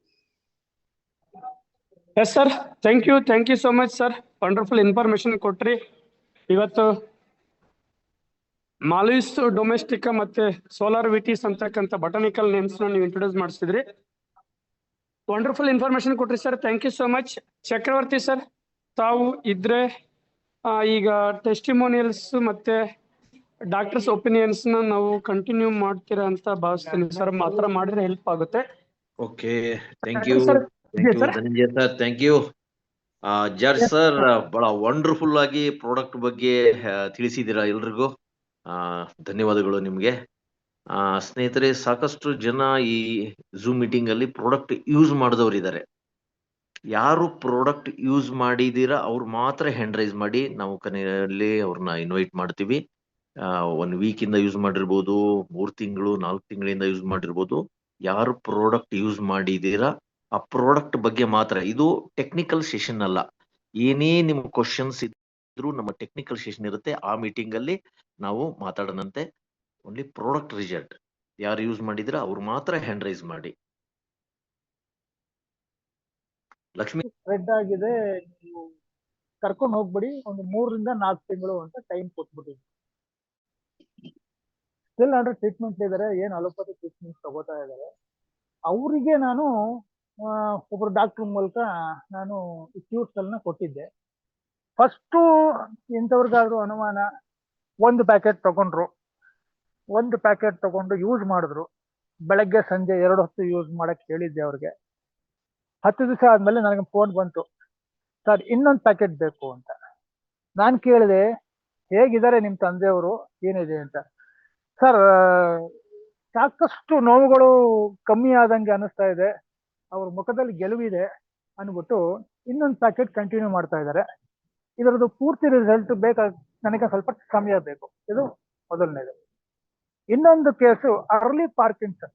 Yes sir, thank you so much sir. Wonderful information ಕೊಟ್ರಿ. ಇವತ್ತು ಮಾಲ್ವಿಸ್ ಡೊಮೆಸ್ಟಿಕಾ ಮತ್ತೆ ಸೋಲಾರ್ ವಿಟೀಸ್ ಅಂತಕ್ಕಂಥ ಬಟಾನಿಕಲ್ ನೇಮ್ಸ್ ನೀವು ಇಂಟ್ರೊಡ್ಯೂಸ್ ಮಾಡಿಸಿದ್ರಿ. ವಂಡರ್ಫುಲ್ ಇನ್ಫಾರ್ಮೇಶನ್ ಕೊಟ್ರಿ sir, thank you so much. Chakravarti sir, ತಾವು ಇದ್ರೆ ಈಗ ಟೆಸ್ಟಿಮೋನಿಯಲ್ಸ್ ಮತ್ತೆ ಡಾಕ್ಟರ್ಸ್ ಒಪಿನಿಯನ್ಸ್ ನಾವು ಕಂಟಿನ್ಯೂ ಮಾಡ್ತೀರಾ ಅಂತ ಭಾವಿಸ್ತೀನಿ ಸರ್. ಮಾತ್ರ ಮಾಡಿದ್ರೆ ಹೆಲ್ಪ್ ಆಗುತ್ತೆ. Okay, thank you Dhananjaya sir, thank you. George sir, ಬಹಳ ವಂಡರ್ಫುಲ್ ಆಗಿ ಪ್ರಾಡಕ್ಟ್ ಬಗ್ಗೆ ತಿಳಿಸಿದ್ದೀರಾ ಎಲ್ರಿಗೂ. ಧನ್ಯವಾದಗಳು ನಿಮ್ಗೆ. ಸ್ನೇಹಿತರೆ, ಸಾಕಷ್ಟು ಜನ ಈ ಝೂಮ್ ಮೀಟಿಂಗ್ ಅಲ್ಲಿ ಪ್ರಾಡಕ್ಟ್ ಯೂಸ್ ಮಾಡಿದವರು ಇದ್ದಾರೆ. ಯಾರು ಪ್ರಾಡಕ್ಟ್ ಯೂಸ್ ಮಾಡಿದೀರಾ ಅವ್ರು ಮಾತ್ರ ಹ್ಯಾಂಡ್ ರೈಸ್ ಮಾಡಿ, ನಾವು ಕೊನೆಯಲ್ಲಿ ಅವ್ರನ್ನ ಇನ್ವೈಟ್ ಮಾಡ್ತೀವಿ. 1 week ಇಂದ ಯೂಸ್ ಮಾಡಿರ್ಬೋದು, 3 ತಿಂಗಳು 4 ತಿಂಗಳಿಂದ ಯೂಸ್ ಮಾಡಿರ್ಬೋದು. ಯಾರು ಪ್ರಾಡಕ್ಟ್ ಯೂಸ್ ಮಾಡಿದೀರಾ ಆ ಪ್ರಾಡಕ್ಟ್ ಬಗ್ಗೆ ಮಾತ್ರ. ಇದು ಟೆಕ್ನಿಕಲ್ ಸೆಷನ್ ಅಲ್ಲ. ಏನೇ ನಿಮ್ಮ ಕ್ವಶನ್ಸ್ ಇದ್ರು ನಮ್ಮ ಟೆಕ್ನಿಕಲ್ ಸೆಷನ್ ಇರುತ್ತೆ. ಆ ಮೀಟಿಂಗ್ ಅಲ್ಲಿ ನಾವು ಮಾತಾಡೋಣಂತೆ. ಓನ್ಲಿ ಪ್ರಾಡಕ್ಟ್ ರಿಸಲ್ಟ್ ಯಾರು ಯೂಸ್ ಮಾಡಿದಿರಾ ಅವ್ರು ಮಾತ್ರ ಹ್ಯಾಂಡ್ ರೈಸ್ ಮಾಡಿ. ಲಕ್ಷ್ಮಿ, ಸ್ಪ್ರೆಡ್ ಆಗಿದೆ, ನೀವು ಕರ್ಕೊಂಡು ಹೋಗ್ಬಿಡಿ, ಒಂದು 3 ರಿಂದ 4 ತಿಂಗಳು ಅಂತ ಟೈಮ್ ಕೊಟ್ಬಿಡಿ. ಸ್ಟಿಲ್ ಅಂಡರ್ ಟ್ರೀಟ್ಮೆಂಟ್ ಇದ್ದಾರೆ, ಏನು ಅಲೋಪತಿ ಟ್ರೀಟ್ಮೆಂಟ್ ತಗೋತಾ ಇದ್ದಾರೆ. ಅವರಿಗೆ ನಾನು ಒಬ್ರು ಡಾಕ್ಟರ್ ಮೂಲಕ ನಾನು ಈ ಕ್ಯೂಟ್ಸ್ ಗಳನ್ನ ಕೊಟ್ಟಿದ್ದೆ. ಫಸ್ಟು ಎಂಥವ್ರಿಗಾದ್ರೂ ಅನುಮಾನ, 1 ಪ್ಯಾಕೆಟ್ ತಗೊಂಡ್ರು, 1 ಪ್ಯಾಕೆಟ್ ತಗೊಂಡು ಯೂಸ್ ಮಾಡಿದ್ರು. ಬೆಳಗ್ಗೆ ಸಂಜೆ 2 ಹೊತ್ತು ಯೂಸ್ ಮಾಡಕ್ ಹೇಳಿದ್ದೆ ಅವ್ರಿಗೆ. 10 ದಿವಸ ಆದ್ಮೇಲೆ ನನಗೆ ಫೋನ್ ಬಂತು, ಸರ್ ಇನ್ನೊಂದು ಪ್ಯಾಕೆಟ್ ಬೇಕು ಅಂತ. ನಾನು ಕೇಳಿದೆ, ಹೇಗಿದ್ದಾರೆ ನಿಮ್ಮ ತಂದೆಯವರು, ಏನಿದೆ ಅಂತ. ಸರ್, ಸಾಕಷ್ಟು ನೋವುಗಳು ಕಮ್ಮಿ ಆದಂಗೆ ಅನಿಸ್ತಾ ಇದೆ, ಅವ್ರ ಮುಖದಲ್ಲಿ ಗೆಲುವಿದೆ ಅಂದ್ಬಿಟ್ಟು ಇನ್ನೊಂದು ಪ್ಯಾಕೆಟ್ ಕಂಟಿನ್ಯೂ ಮಾಡ್ತಾ ಇದ್ದಾರೆ. ಇದರದ್ದು ಪೂರ್ತಿ ರಿಸಲ್ಟ್ ನನಗೆ ಸ್ವಲ್ಪ ಸಮಯ ಬೇಕು. ಇದು ಮೊದಲನೇದು. ಇನ್ನೊಂದು ಕೇಸು ಅರ್ಲಿ ಪಾರ್ಕಿನ್ಸನ್,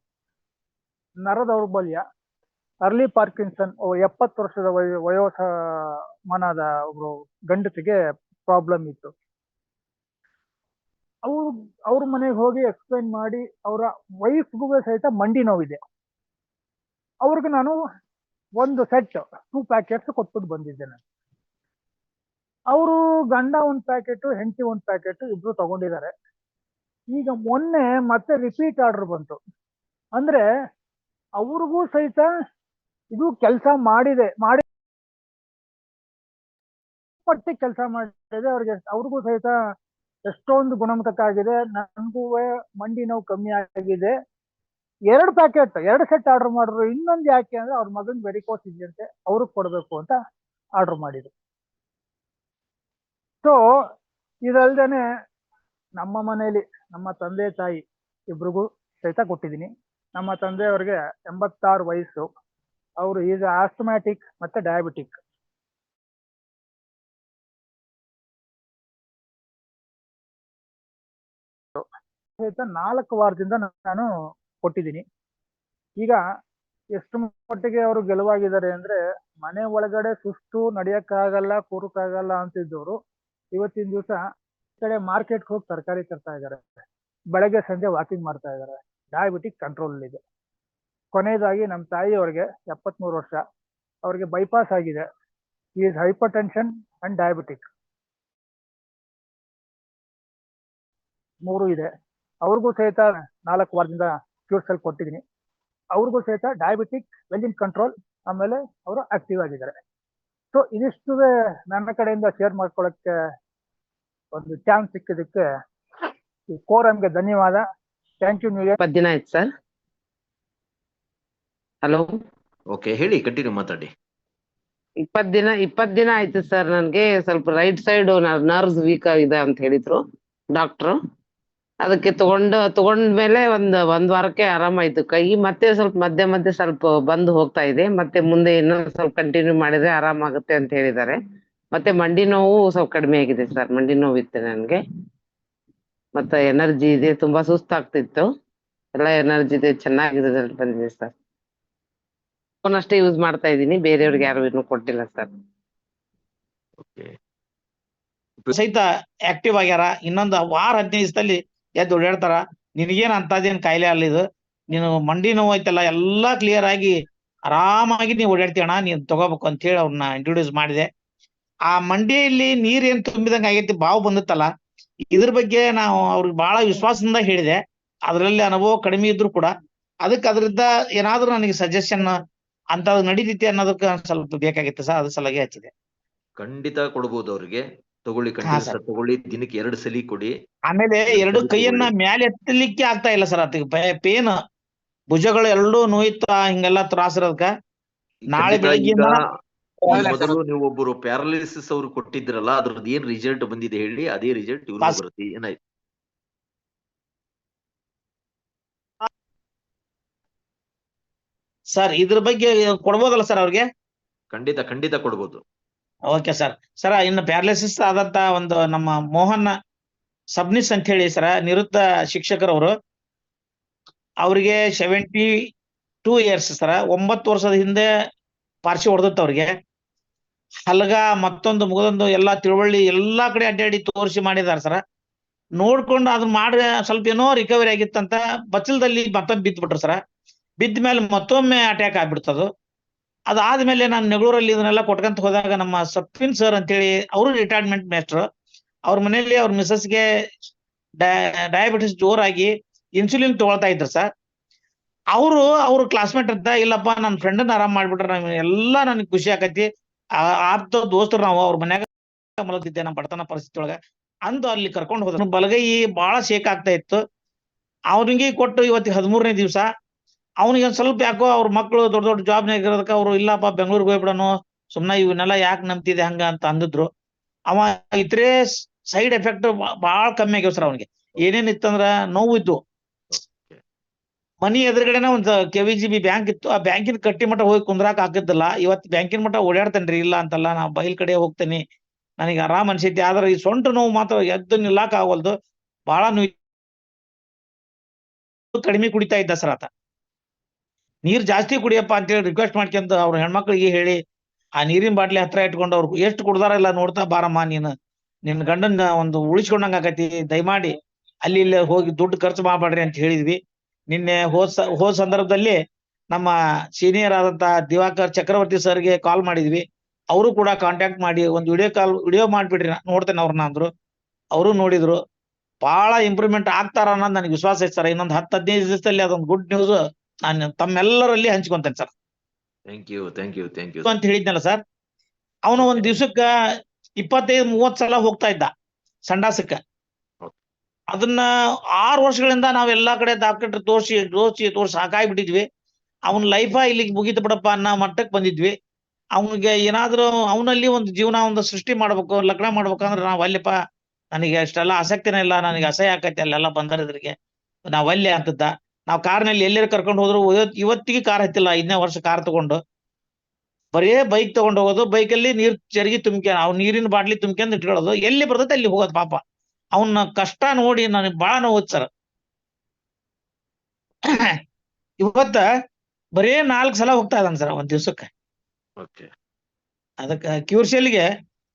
ನರ ದೌರ್ಬಲ್ಯ, ಅರ್ಲಿ ಪಾರ್ಕಿನ್ಸನ್. 70 ವರ್ಷದ ವಯೋಮಾನದ ಒಬ್ರು ಗಂಡತಿಗೆ ಪ್ರಾಬ್ಲಮ್ ಇತ್ತು. ಅವ್ರ ಮನೆಗೆ ಹೋಗಿ ಎಕ್ಸ್ಪ್ಲೈನ್ ಮಾಡಿ, ಅವರ ವೈಫ್ಗೂ ಸಹಿತ ಮಂಡಿ ನೋವಿದೆ. ಅವ್ರಿಗೆ ನಾನು ಒಂದು ಸೆಟ್ 2 ಪ್ಯಾಕೆಟ್ಸ್ ಕೊಟ್ಬಿಟ್ಟು ಬಂದಿದ್ದೆ ನಾನು. ಅವರು ಗಂಡ 1 ಪ್ಯಾಕೆಟ್, ಹೆಂಡತಿ 1 ಪ್ಯಾಕೆಟ್ ಇಬ್ರು ತಗೊಂಡಿದ್ದಾರೆ. ಈಗ ಮೊನ್ನೆ ಮತ್ತೆ ರಿಪೀಟ್ ಆರ್ಡರ್ ಬಂತು. ಅಂದ್ರೆ ಅವ್ರಿಗೂ ಸಹಿತ ಇದು ಕೆಲಸ ಮಾಡಿದೆ, ಮಟ್ಟಿಗೆ ಕೆಲಸ ಮಾಡಿದೆ. ಅವ್ರಿಗೂ ಸಹಿತ ಎಷ್ಟೊಂದು ಗುಣಮುಖ ಆಗಿದೆ. ನನಗೂ ಮಂಡಿ ನೋವು ಕಮ್ಮಿ ಆಗಿದೆ. 2 ಪ್ಯಾಕೆಟ್ 2 ಸೆಟ್ ಆರ್ಡರ್ ಮಾಡಿದ್ರು. ಇನ್ನೊಂದು ಯಾಕೆ ಅಂದ್ರೆ ಅವ್ರ ಮಗನ್ ವೆರಿಕೋಸ್ ಇದೆಯಂತೆ, ಅವ್ರಿಗೆ ಕೊಡ್ಬೇಕು ಅಂತ ಆರ್ಡರ್ ಮಾಡಿದ್ರು. ಸೊ ಇದಲ್ದೇನೆ ನಮ್ಮ ಮನೇಲಿ ನಮ್ಮ ತಂದೆ ತಾಯಿ ಇಬ್ರಿಗೂ ಸಹಿತ ಕೊಟ್ಟಿದ್ದೀನಿ. ನಮ್ಮ ತಂದೆಯವ್ರಿಗೆ 86 ವಯಸ್ಸು. ಅವರು ಈಗ ಆಸ್ಥಮ್ಯಾಟಿಕ್ ಮತ್ತೆ ಡಯಾಬಿಟಿಕ್. ಸಹಿತ 4 ವಾರದಿಂದ ನಾನು ಕೊಟ್ಟಿದ್ದೀನಿ. ಈಗ ಎಷ್ಟು ಮಟ್ಟಿಗೆ ಅವರು ಗೆಲುವಾಗಿದ್ದಾರೆ ಅಂದ್ರೆ ಮನೆ ಒಳಗಡೆ ಸುಸ್ತು ನಡೆಯಕ್ಕಾಗಲ್ಲ ಕೂರಕ್ಕಾಗಲ್ಲ ಅಂತಿದ್ದವರು ಇವತ್ತಿನ ದಿವಸ ಕಡೆ ಮಾರ್ಕೆಟ್ಗೆ ಹೋಗಿ ತರಕಾರಿ ತರ್ತಾ ಇದ್ದಾರೆ, ಬೆಳಗ್ಗೆ ಸಂಜೆ ವಾಕಿಂಗ್ ಮಾಡ್ತಾ ಇದ್ದಾರೆ, ಡಯಾಬಿಟಿಕ್ ಕಂಟ್ರೋಲ್ ಇದೆ. ಕೊನೆಯದಾಗಿ ನಮ್ಮ ತಾಯಿಯವ್ರಿಗೆ 73 ವರ್ಷ, ಅವ್ರಿಗೆ ಬೈಪಾಸ್ ಆಗಿದೆ, is hypertension and diabetic 3 ಇದೆ. ಅವ್ರಿಗೂ ಸಹಿತ 4 ವಾರದಿಂದ ಕ್ಯೂರ್ ಸೆಲ್ ಕೊಟ್ಟಿದ್ದೀನಿ. ಅವ್ರಿಗೂ ಸಹಿತ ಡಯಾಬಿಟಿಕ್ ವೆಲ್ ಇನ್ ಕಂಟ್ರೋಲ್, ಆಮೇಲೆ ಅವರು ಆಕ್ಟಿವ್ ಆಗಿದ್ದಾರೆ. ಸೊ ಇದಿಷ್ಟು ನನ್ನ ಕಡೆಯಿಂದ ಶೇರ್ ಮಾಡ್ಕೊಳ್ಳೋಕ್ಕೆ ಒಂದು ಚಾನ್ಸ್ ಸಿಕ್ಕಿದ್ದಕ್ಕೆ ಈ ಕೋರಮ್ಗೆ ಧನ್ಯವಾದ. Thank you. ನ್ಯೂ ಇಯರ್ 20 ದಿನ ಆಯ್ತು ಸರ್. ಹಲೋ, ಓಕೆ, ಹೇಳಿ, ಕಂಟಿನ್ಯೂ ಮಾತಾಡಿ. 20 ದಿನ ಆಯ್ತು ಸರ್. ನನ್ಗೆ ಸ್ವಲ್ಪ ರೈಟ್ ಸೈಡ್ ನರ್ವ್ಸ್ ವೀಕ್ ಆಗಿದೆ ಅಂತ ಹೇಳಿದ್ರು ಡಾಕ್ಟ್ರು. ಅದಕ್ಕೆ ತಗೊಂಡ್ಮೇಲೆ ಒಂದ್ ವಾರಕ್ಕೆ ಆರಾಮಾಯ್ತು ಕೈ. ಮತ್ತೆ ಸ್ವಲ್ಪ ಮಧ್ಯೆ ಸ್ವಲ್ಪ ಬಂದು ಹೋಗ್ತಾ ಇದೆ. ಮತ್ತೆ ಮುಂದೆ ಇನ್ನೊಂದ್ ಸ್ವಲ್ಪ ಕಂಟಿನ್ಯೂ ಮಾಡಿದ್ರೆ ಆರಾಮಾಗುತ್ತೆ ಅಂತ ಹೇಳಿದ್ದಾರೆ. ಮತ್ತೆ ಮಂಡಿ ನೋವು ಸ್ವಲ್ಪ ಕಡಿಮೆ ಆಗಿದೆ ಸರ್. ಮಂಡಿ ನೋವು ಇತ್ತು ನನ್ಗೆ, ಮತ್ತೆ ಎನರ್ಜಿ ಇದೆ. ತುಂಬಾ ಸುಸ್ತಾಗ್ತಿತ್ತು, ಎಲ್ಲ ಎನರ್ಜಿ ಇದೆ, ಚೆನ್ನಾಗಿ ರಿಸಲ್ಟ್ ಬಂದಿದೆ ಸರ್. ಫೋನ್ ಅಷ್ಟೇ ಯೂಸ್ ಮಾಡ್ತಾ ಇದ್ದೀನಿ, ಬೇರೆಯವ್ರಿಗೆ ಯಾರು ಇನ್ನೂ ಕೊಟ್ಟಿಲ್ಲ ಸರ್. ಓಕೆ, ಸಹಿತ ಆಕ್ಟಿವ್ ಆಗ್ಯಾರ. ಇನ್ನೊಂದು ವಾರ 15 ದಿವಸದಲ್ಲಿ ಎದ್ದು ಓಡಾಡ್ತಾರ. ನಿನಗೇನ್ ಅಂತದೇನ್ ಕಾಯಿಲೆ ಅಲ್ಲ ಇದು, ನೀನು ಮಂಡಿ ನೋವು ಐತಲ್ಲ ಎಲ್ಲಾ ಕ್ಲಿಯರ್ ಆಗಿ ಆರಾಮಾಗಿ ನೀವು ಓಡಾಡ್ತೀಯಣ್ಣ, ನೀನ್ ತಗೋಬೇಕು ಅಂತ ಹೇಳಿ ಅವ್ರನ್ನ ಇಂಟ್ರೊಡ್ಯೂಸ್ ಮಾಡಿದೆ. ಆ ಮಂಡಿಯಲ್ಲಿ ನೀರ್ ಏನ್ ತುಂಬಿದಂಗ ಆಗೈತಿ, ಬಾವು ಬಂದಿತ್ತಲ್ಲ, ಇದ್ರ ಬಗ್ಗೆ ನಾವು ಅವ್ರಿಗೆ ಬಹಳ ವಿಶ್ವಾಸದಿಂದ ಹೇಳಿದೆ. ಅದ್ರಲ್ಲಿ ಅನುಭವ ಕಡಿಮೆ ಇದ್ರು ಕೂಡ ಅದರಿಂದ ಏನಾದ್ರು ನನಗೆ ಸಜೆಷನ್ ಅಂತ ನಡೀತೈತಿ ಅನ್ನೋದಕ್ಕೆ ಸ್ವಲ್ಪ ಬೇಕಾಗಿತ್ತು ಸರ್, ಅದ್ರ ಸಲುವಾಗಿ ಹಚ್ಚಿದೆ. ಖಂಡಿತ ಕೊಡ್ಬೋದು ಅವ್ರಿಗೆ. ತಗೊಳ್ಳಿ, ಕಂಟಿನ್ಯೂಸ್ ತಗೊಳ್ಳಿ, ದಿನಕ್ಕೆ 2 ಸಲ ಕೊಡಿ. ಆಮೇಲೆ 2 ಕೈಯನ್ನ ಮ್ಯಾಲೆ ಎತ್ತಲಿಕ್ಕೆ ಆಗ್ತಾ ಇಲ್ಲ ಸರ್. ಅದಕ್ಕೆ ಪೇನ್, ಭುಜಗಳು ಎರಡೂ ನೋಯ್ತಾ ಹಿಂಗೆಲ್ಲಾ ತ್ರಾಸ ಇರೋದಕ್ಕ ನಾಳೆ ಬೆಳಿಗ್ಗೆ ಮೊದಲು ನೀವು ಒಬ್ಬರು ಪ್ಯಾರಾಲಿಸಿಸ್ ಅವ್ರು ಕೊಟ್ಟಿದ್ರಲ್ಲ, ಅದ್ರದ್ದು ಏನ್ ರಿಸಲ್ಟ್ ಬಂದಿದೆ ಹೇಳಿ. ಅದೇ ರಿಸಲ್ಟ್ ಇವ್ರು ಬರುತ್ತೆ. ಏನಾಯ್ತು ಸರ್? ಇದ್ರ ಬಗ್ಗೆ ಕೊಡ್ಬೋದಲ್ಲ ಸರ್ ಅವ್ರಿಗೆ? ಖಂಡಿತ ಕೊಡ್ಬೋದು. Okay sir. ಇನ್ನು ಪ್ಯಾರಾಲಿಸಿಸ್ ಆದಂತ ಒಂದು ನಮ್ಮ ಮೋಹನ್ ಸಬ್ನಿಸ್ ಅಂತ ಹೇಳಿ ಸರ, ನಿವೃತ್ತ ಶಿಕ್ಷಕರವರು, ಅವ್ರಿಗೆ 72 ಇಯರ್ಸ್ ಸರ. 9 ವರ್ಷದ ಹಿಂದೆ ಪಾರ್ಸಿ ಹೊಡೆದತ್ತ ಅವ್ರಿಗೆ. ಹಲ್ಗ ಮತ್ತೊಂದು ಮುಗದೊಂದು ಎಲ್ಲಾ ತಿಳುವಳಿ ಎಲ್ಲಾ ಕಡೆ ಅಡ್ಡಾಡಿ ತೋರಿಸಿ ಮಾಡಿದಾರ ಸರ. ನೋಡ್ಕೊಂಡು ಅದನ್ನ ಮಾಡ್ರೆ ಸ್ವಲ್ಪ ಏನೋ ರಿಕವರಿ ಆಗಿತ್ತಂತ ಬಚ್ಚಲದಲ್ಲಿ ಮತ್ತೊಮ್ಮೆ ಬಿದ್ದ್ಬಿಟ್ರು ಸರ. ಬಿದ್ದ ಮೇಲೆ ಮತ್ತೊಮ್ಮೆ ಅಟ್ಯಾಕ್ ಆಗ್ಬಿಡ್ತದು. ಅದಾದ್ಮೇಲೆ ನಾನು ನೆಗಳೂರಲ್ಲಿ ಇದನ್ನೆಲ್ಲ ಕೊಟ್ಕೊಂತ ಹೋದಾಗ ನಮ್ಮ ಸಪ್ಪಿನ್ ಸರ್ ಅಂತೇಳಿ, ಅವರು ರಿಟೈರ್ಮೆಂಟ್ ಮೇಸ್ಟ್ರು, ಅವ್ರ ಮನೆಯಲ್ಲಿ ಅವ್ರ ಮಿಸಸ್ಗೆ ಡಯಾಬಿಟಿಸ್ ಜೋರಾಗಿ ಇನ್ಸುಲಿನ್ ತಗೊಳ್ತಾ ಇದ್ರು ಸರ್. ಅವ್ರ ಕ್ಲಾಸ್ಮೇಟ್ ಅಂತ, ಇಲ್ಲಪ್ಪ ನನ್ನ ಫ್ರೆಂಡನ್ನ ಆರಾಮ್ ಮಾಡ್ಬಿಟ್ರೆ ಎಲ್ಲಾ ನನಗೆ ಖುಷಿ ಆಕತಿ, ಆಪ್ತ ದೋಸ್ತರು ನಾವು, ಅವ್ರ ಮನ್ಯಾಗ ಮಲಗಿದ್ದೆ ನಮ್ಮ ಬಡತನ ಪರಿಸ್ಥಿತಿ ಒಳಗ ಅಂದು ಅಲ್ಲಿ ಕರ್ಕೊಂಡು ಹೋದ್ರು. ಬಲಗೈ ಬಹಳ ಶೇಕ್ ಆಗ್ತಾ ಇತ್ತು. ಅವ್ನಿಗೆ ಕೊಟ್ಟು ಇವತ್ತಿಗೆ 13ನೇ ದಿವಸ. ಅವ್ನಿಗೆ ಒಂದ್ ಸ್ವಲ್ಪ ಯಾಕೋ ಅವ್ರ ಮಕ್ಕಳು ದೊಡ್ಡ ಜಾಬ್ನಾಗ ಇರೋದಕ್ಕ ಅವ್ರು, ಇಲ್ಲಪ್ಪ ಬೆಂಗಳೂರಿಗೆ ಹೋಗ್ಬಿಡೋನು, ಸುಮ್ನೆ ಇವನ್ನೆಲ್ಲ ಯಾಕೆ ನಂಬ್ತಿದೆ ಹಂಗ ಅಂತ ಅಂದಿದ್ರು. ಅವ ಇತರೆ ಸೈಡ್ ಎಫೆಕ್ಟ್ ಬಹಳ ಕಮ್ಮಿ ಆಗ್ಯಾವ ಸರ್. ಅವ್ನಿಗೆ ಏನೇನ್ ಇತ್ತಂದ್ರ ನೋವು ಇದ್ದು, ಮನಿ ಎದುರುಗಡೆನ ಒಂದು KVGB ಬ್ಯಾಂಕ್ ಇತ್ತು. ಆ ಬ್ಯಾಂಕಿನ ಕಟ್ಟಿ ಮಠ ಹೋಗಿ ಕುಂದ್ರಾಕ್ ಆಗಿದ್ದಲ್ಲ. ಇವತ್ತು ಬ್ಯಾಂಕಿನ ಮಠ ಓಡಾಡ್ತೇನ್ರಿ, ಇಲ್ಲ ಅಂತಲ್ಲ, ನಾ ಬೈಲ್ ಕಡೆ ಹೋಗ್ತೇನೆ, ನನಗೆ ಆರಾಮ್ ಅನ್ಸೈತಿ. ಆದ್ರೆ ಈ ಸೊಂಟ ನೋವು ಮಾತ್ರ ಎದ್ದು ನಿಲ್ಲಾಕ ಆಗವಲ್ದು, ಬಹಳ ನೋವು. ಕಡಿಮೆ ಕುಡಿತಾ ಇದ್ದ ಸರ್ ಆತ. ನೀರ್ ಜಾಸ್ತಿ ಕುಡಿಯಪ್ಪ ಅಂತೇಳಿ ರಿಕ್ವೆಸ್ಟ್ ಮಾಡ್ಕೊಂತ ಅವ್ರ ಹೆಣ್ಮಕ್ಳಿಗೆ ಹೇಳಿ, ಆ ನೀರಿನ ಬಾಟ್ಲಿ ಹತ್ರ ಇಟ್ಕೊಂಡು ಅವ್ರು ಎಷ್ಟು ಕುಡ್ದಾರ ಇಲ್ಲ ನೋಡ್ತಾ ಬಾರಮ್ಮ, ನಿನ್ ಗಂಡನ್ ಒಂದು ಉಳಿಸ್ಕೊಂಡಂಗ ಆಗತಿ, ದಯಮಾಡಿ ಅಲ್ಲಿ ಇಲ್ಲಿ ಹೋಗಿ ದುಡ್ಡು ಖರ್ಚು ಮಾಡಬೇಡ್ರಿ ಅಂತ ಹೇಳಿದ್ವಿ. ನಿನ್ನೆ ಹೋದ ಸಂದರ್ಭದಲ್ಲಿ ನಮ್ಮ ಸೀನಿಯರ್ ಆದಂತ ದಿವಾಕರ್ ಚಕ್ರವರ್ತಿ ಸರ್ಗೆ ಕಾಲ್ ಮಾಡಿದ್ವಿ. ಅವರು ಕೂಡ ಕಾಂಟ್ಯಾಕ್ಟ್ ಮಾಡಿ ಒಂದು ವಿಡಿಯೋ ಮಾಡ್ಬಿಡ್ರಿ, ನೋಡ್ತೇನೆ ಅವ್ರನ್ನ ಅಂದ್ರು. ಅವರು ನೋಡಿದ್ರು. ಬಹಳ ಇಂಪ್ರೂವ್ಮೆಂಟ್ ಆಗ್ತಾರ ಅನ್ನೋದು ನನಗೆ ವಿಶ್ವಾಸ ಐತೆ ಸರ್. ಇನ್ನೊಂದು 10-15 ದಿವಸದಲ್ಲಿ ಅದೊಂದು ಗುಡ್ ನ್ಯೂಸ್ ನಾನು ತಮ್ಮೆಲ್ಲರಲ್ಲಿ ಹಂಚ್ಕೊಂತೇನೆ ಸರ್. ಥ್ಯಾಂಕ್ ಯು ಅಂತ ಹೇಳಿದ್ನಲ್ಲ ಸರ್. ಅವನು ಒಂದ್ ದಿವ್ಸಕ್ಕ 25-30 ಸಲ ಹೋಗ್ತಾ ಇದ್ದ ಸಂಡಾಸಕ್ಕ. ಅದನ್ನ 6 ವರ್ಷಗಳಿಂದ ನಾವೆಲ್ಲಾ ಕಡೆ ಡಾಕ್ಟರ್ ತೋರ್ಸಿ ಸಾಕಾಗ್ಬಿಟ್ಟಿದ್ವಿ. ಅವನ ಲೈಫ ಇಲ್ಲಿಗೆ ಮುಗಿತು ಬಿಡಪ್ಪ ಅನ್ನೋ ಮಟ್ಟಕ್ಕೆ ಬಂದಿದ್ವಿ. ಅವನಿಗೆ ಏನಾದ್ರು ಅವನಲ್ಲಿ ಒಂದು ಜೀವನ ಒಂದು ಸೃಷ್ಟಿ ಮಾಡ್ಬೇಕು, ಲಗ್ನ ಮಾಡ್ಬೇಕಂದ್ರೆ ನಾವ್ ಅಲ್ಲಿಪ್ಪ, ನನಗೆ ಅಷ್ಟೆಲ್ಲ ಆಸಕ್ತಿನೇ ಇಲ್ಲ, ನನಗೆ ಅಸಹ್ಯ ಆಕೈತಿ ಅಲ್ಲೆಲ್ಲ ಬಂದರಿದ್ರಿಗೆ, ನಾವ್ ಅಲ್ಲೇ ಅಂತದ್ದ. ನಾವ್ ಕಾರ್ನಲ್ಲಿ ಎಲ್ಲರೂ ಕರ್ಕೊಂಡು ಹೋದ್ರು. ಇವತ್ತಿಗೆ ಕಾರ್ ಹತ್ತಿಲ್ಲ, 5ನೇ ವರ್ಷ ಕಾರ್ ತಗೊಂಡು ಬರೇ ಬೈಕ್ ತಗೊಂಡು ಹೋಗೋದು. ಬೈಕಲ್ಲಿ ನೀರ್ ಚರಗಿ ಅವ್ನು ನೀರಿನ ಬಾಟ್ಲಿ ತುಂಬ್ಕೊಂಡ್ ಇಟ್ಕೊಳ್ಳೋದು, ಎಲ್ಲಿ ಬರ್ತೈತೆ ಅಲ್ಲಿ ಹೋಗೋದು. ಪಾಪ ಅವನ ಕಷ್ಟ ನೋಡಿ ನನಗೆ ಬಹಳ ನೋವು ಸರ್. ಇವತ್ತ ಬರೇ 4 ಸಲ ಹೋಗ್ತಾ ಇದ್ದಾನೆ ಸರ್ ಒಂದ್ ದಿವ್ಸಕ್ಕೆ. ಓಕೆ. ಅದಕ್ಕೆ ಕ್ಯೂರ್ಶೆಲ್ಗೆ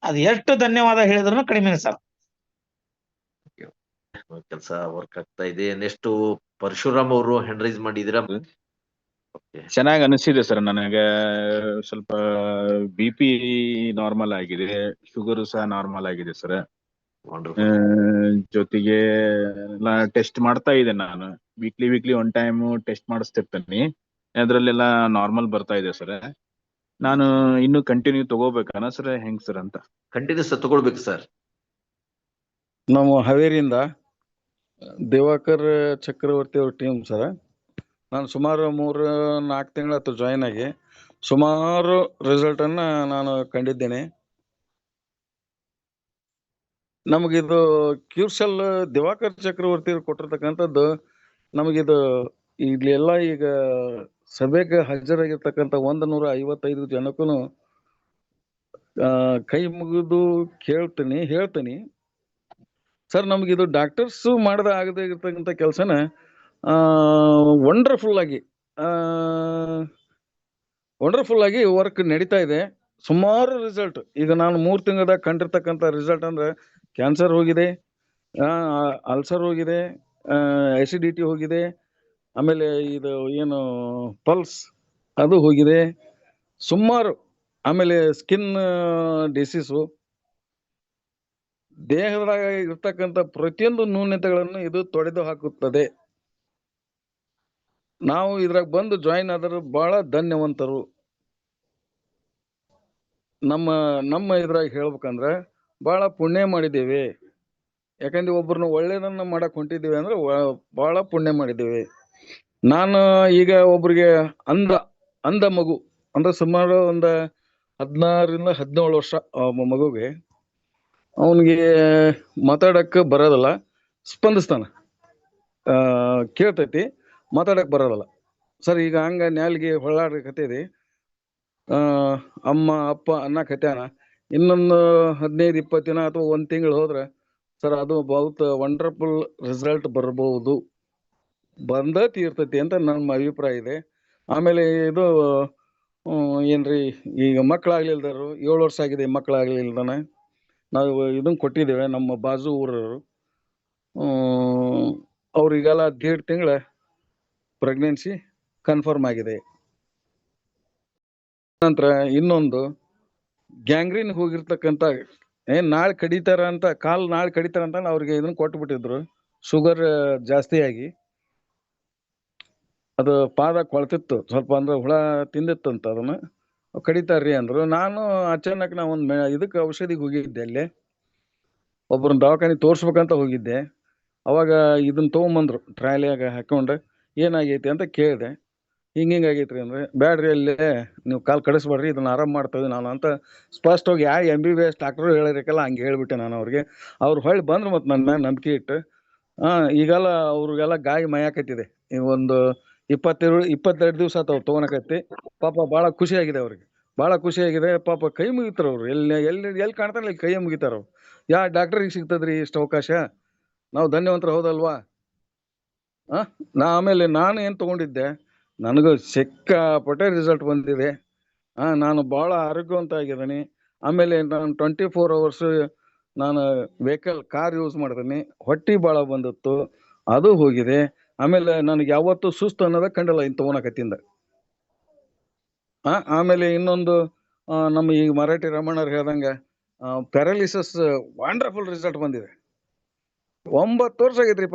ಅದು ಎಷ್ಟು ಧನ್ಯವಾದ ಹೇಳಿದ್ರು ಕಡಿಮೆ ಸರ್. ಕೆಲಸ ವರ್ಕ್ ಆಗ್ತಾ ಇದೆ. ನೆಕ್ಸ್ಟ್ ಪರಶುರಾಮ್ ಅವರು ಹ್ಯಾಂಡ್ ರೈಸ್ ಮಾಡಿದಿರಾ? ಚೆನ್ನಾಗಿ ಅನಿಸಿದೆ ಸರ್ ನನಗೆ. ಸ್ವಲ್ಪ BP ನಾರ್ಮಲ್ ಆಗಿದೆ, ಶುಗರ್ ಸಹ ನಾರ್ಮಲ್ ಆಗಿದೆ ಸರ್. ಜೊತೆಗೆ ಟೆಸ್ಟ್ ಮಾಡ್ತಾ ಇದ್ದೆ ನಾನು. ವೀಕ್ಲಿ ಒನ್ ಟೈಮ್ ಟೆಸ್ಟ್ ಮಾಡಿಸ್ತಿರ್ತೀನಿ, ಅದ್ರಲ್ಲೆಲ್ಲ ನಾರ್ಮಲ್ ಬರ್ತಾ ಇದೆ ಸರ್. ನಾನು ಇನ್ನು ಕಂಟಿನ್ಯೂ ತಗೋಬೇಕನ ಸರ್, ಹೆಂಗ್ ಸರ್ ಅಂತ? ಕಂಟಿನ್ಯೂಸ್ ತಗೊಳ್ಬೇಕು ಸರ್. ನಾವು ಹಾವೇರಿಯಿಂದ ದಿವಾಕರ್ ಚಕ್ರವರ್ತಿ ಅವ್ರ ಟೀಮ್ ಸರ್. ನಾನು ಸುಮಾರು 3-4 ತಿಂಗಳಾಯ್ತು ಜಾಯಿನ್ ಆಗಿ. ಸುಮಾರು ರಿಸಲ್ಟ್ ಅನ್ನ ನಾನು ಕಂಡಿದ್ದೇನೆ. ನಮಗಿದು ಕ್ಯೂರ್ಸೆಲ್ ದಿವಾಕರ್ ಚಕ್ರವರ್ತಿ ಕೊಟ್ಟಿರ್ತಕ್ಕಂಥದ್ದು ನಮಗಿದು ಇಲ್ಲಿ ಎಲ್ಲ ಈಗ ಸಭೆಗೆ ಹಾಜರಾಗಿರ್ತಕ್ಕಂಥ 155 ಜನಕ್ಕೂ ಕೈ ಮುಗಿದು ಹೇಳ್ತೀನಿ ಸರ್. ನಮಗಿದು ಡಾಕ್ಟರ್ಸ್ ಮಾಡದ ಆಗದೆ ಇರ್ತಕ್ಕಂಥ ಕೆಲಸನ ವಂಡರ್ಫುಲ್ ಆಗಿ ವರ್ಕ್ ನಡೀತಾ ಇದೆ. ಸುಮಾರು ರಿಸಲ್ಟ್ ಈಗ ನಾನು 3 ತಿಂಗಳದಾಗ ಕಂಡಿರ್ತಕ್ಕಂಥ ರಿಸಲ್ಟ್ ಅಂದ್ರೆ ಕ್ಯಾನ್ಸರ್ ಹೋಗಿದೆ, ಅಲ್ಸರ್ ಹೋಗಿದೆ, ಆಸಿಡಿಟಿ ಹೋಗಿದೆ, ಆಮೇಲೆ ಇದು ಏನು ಪಲ್ಸ್ ಅದು ಹೋಗಿದೆ ಸುಮಾರು. ಆಮೇಲೆ ಸ್ಕಿನ್ ಡಿಸೀಸು, ದೇಹದಾಗ ಇರ್ತಕ್ಕಂಥ ಪ್ರತಿಯೊಂದು ನ್ಯೂನತೆಗಳನ್ನು ಇದು ತೊಡೆದು ಹಾಕುತ್ತದೆ. ನಾವು ಇದ್ರಾಗ ಬಂದು ಜಾಯಿನ್ ಆದರೂ ಬಹಳ ಧನ್ಯವಂತರು. ನಮ್ಮ ಇದ್ರಾಗ ಹೇಳ್ಬೇಕಂದ್ರೆ ಬಹಳ ಪುಣ್ಯ ಮಾಡಿದ್ದೇವೆ. ಯಾಕಂದ್ರೆ ಒಬ್ಬರನ್ನ ಒಳ್ಳೇದನ್ನ ಮಾಡಕ್ ಹೊಂಟಿದ್ದೀವಿ ಅಂದ್ರೆ ಬಹಳ ಪುಣ್ಯ ಮಾಡಿದ್ದೇವೆ. ನಾನು ಈಗ ಒಬ್ರಿಗೆ ಅಂಧ ಮಗು ಅಂದ್ರೆ ಸುಮಾರು ಒಂದು 16-17 ವರ್ಷ ಮಗುಗೆ, ಅವನಿಗೆ ಮಾತಾಡಕ್ಕೆ ಬರೋದಿಲ್ಲ, ಸ್ಪಂದಿಸ್ತಾನ, ಕೇಳ್ತೈತಿ, ಮಾತಾಡಕ್ ಬರೋದಿಲ್ಲ ಸರ್. ಈಗ ಹಂಗ ನ್ಯಾಲ್ಗೆ ಹೊಳ್ಳಾಡಕತ್ತೈತಿ, ಅಮ್ಮ ಅಪ್ಪ ಅನ್ನಕತ್ಯಾನ. ಇನ್ನೊಂದು 15-20 ದಿನ ಅಥವಾ 1 ತಿಂಗಳು ಹೋದ್ರೆ ಸರ್ ಅದು ಬಹುತ್ ವಂಡರ್ಫುಲ್ ರಿಸಲ್ಟ್ ಬರ್ಬೋದು, ಬಂದ ತೀರ್ತೈತಿ ಅಂತ ನಮ್ಮ ಅಭಿಪ್ರಾಯ ಇದೆ. ಆಮೇಲೆ ಇದು ಏನ್ರಿ, ಈಗ ಮಕ್ಕಳಾಗ್ಲಿಲ್ದರು 7 ವರ್ಷ ಆಗಿದೆ, ಮಕ್ಕಳಾಗ್ಲಿಲ್ದಾನೆ ನಾವು ಇದನ್ನ ಕೊಟ್ಟಿದ್ದೇವೆ. ನಮ್ಮ ಬಾಜು ಊರವರು ಅವ್ರಿಗೆಲ್ಲ 1.5 ತಿಂಗಳ ಪ್ರೆಗ್ನೆನ್ಸಿ ಕನ್ಫರ್ಮ್ ಆಗಿದೆ. ನಂತರ ಇನ್ನೊಂದು ಗ್ಯಾಂಗ್ರೀನ್ ಹೋಗಿರ್ತಕ್ಕಂಥ ನಾಳೆ ಕಡಿತಾರ ಅಂತ, ನಾಳೆ ಕಡಿತಾರ ಅಂತ ಅವ್ರಿಗೆ ಇದನ್ನ ಕೊಟ್ಬಿಟ್ಟಿದ್ರು. ಶುಗರ್ ಜಾಸ್ತಿ ಆಗಿ ಅದು ಪಾದ ಕೊಳ್ತಿತ್ತು ಸ್ವಲ್ಪ, ಅಂದ್ರೆ ಹುಳ ತಿಂದಿತ್ತಂತ, ಅದನ್ನ ಕಡಿತಾರ್ರಿ ಅಂದ್ರು. ನಾನು ಅಚಾನಕ್ ನಾ ಒಂದು ಇದಕ್ಕೆ ಔಷಧಿಗೆ ಹೋಗಿದ್ದೆ, ಅಲ್ಲೇ ಒಬ್ಬರನ್ನ ದವಾಖಾನೆ ತೋರ್ಸ್ಬೇಕಂತ ಹೋಗಿದ್ದೆ. ಅವಾಗ ಇದನ್ನ ತೊಗೊಂಬಂದ್ರು, ಟ್ರಾಲಿಯಾಗ ಹಾಕೊಂಡು ಏನಾಗೈತಿ ಅಂತ ಕೇಳಿದೆ. ಹಿಂಗಾಗೈತ್ರಿ ಅಂದ್ರೆ, ಬ್ಯಾಡ್ರಿ ಅಲ್ಲೇ ನೀವು ಕಾಲು ಕಡಿಸ್ಬೇಡ್ರಿ, ಇದನ್ನ ಆರಾಮ್ ಮಾಡ್ತೇವೆ ನಾನು ಅಂತ ಸ್ಪಷ್ಟವಾಗಿ MBBS ಡಾಕ್ಟ್ರು ಹೇಳಿರಕಲ್ಲ ಹಂಗೆ ಹೇಳ್ಬಿಟ್ಟೆ ನಾನು ಅವ್ರಿಗೆ. ಅವ್ರು ಹೊಳ್ಳಿ ಬಂದ್ರು ಮತ್ತು ನನ್ನ ಮ್ಯಾಗ ನಂಬಿಕೆ ಇಟ್ಟು. ಈಗೆಲ್ಲ ಅವ್ರಿಗೆಲ್ಲ ಗಾಯ ಮಯಾಕತ್ತಿದೆ. ಈಗ ಒಂದು 22 ದಿವಸ ಆತವ್ ತೊಗೊಳಕತ್ತಿ. ಪಾಪ ಭಾಳ ಖುಷಿಯಾಗಿದೆ ಅವ್ರಿಗೆ, ಭಾಳ ಖುಷಿಯಾಗಿದೆ. ಪಾಪ ಕೈ ಮುಗಿತಾರ ಅವ್ರು, ಎಲ್ಲಿ ಕಾಣ್ತಾರಲ್ಲ ಇಲ್ಲಿ ಕೈ ಮುಗಿತಾರ ಅವ್ರು. ಯಾ ಡಾಕ್ಟರಿಗೆ ಸಿಗ್ತದ್ರಿ ಇಷ್ಟು ಅವಕಾಶ? ನಾವು ಧನ್ಯವಂತರ ಹೌದಲ್ವಾ? ಆಮೇಲೆ ನಾನು ಏನು ತಗೊಂಡಿದ್ದೆ, ನನಗೂ ಸಿಕ್ಕಾಪಟ್ಟೆ ರಿಸಲ್ಟ್ ಬಂದಿದೆ. ನಾನು ಭಾಳ ಆರೋಗ್ಯವಂತ ಆಗಿದ್ದೀನಿ. ಆಮೇಲೆ ನಾನು 24 hours ನಾನು ಕಾರ್ ಯೂಸ್ ಮಾಡ್ತೀನಿ. ಹೊಟ್ಟೆ ಭಾಳ ಬಂದಿತ್ತು, ಅದು ಹೋಗಿದೆ. ಆಮೇಲೆ ನನಗೆ ಯಾವತ್ತೂ ಸುಸ್ತು ಅನ್ನೋದ ಕಂಡಿಲ್ಲ ಇನ್ನು ತೊಗೊಳಕತ್ತಿಂದ. ಆಮೇಲೆ ಇನ್ನೊಂದು ನಮ್ಮ ಈಗ ಮರಾಠಿ ರಮಣ್ಣವ್ರು ಹೇಳ್ದಂಗೆ ಪ್ಯಾರಾಲಿಸಿಸ್ ವಂಡರ್ಫುಲ್ ರಿಸಲ್ಟ್ ಬಂದಿದೆ. 9 ವರ್ಷ ಆಗೈತ್ರಿ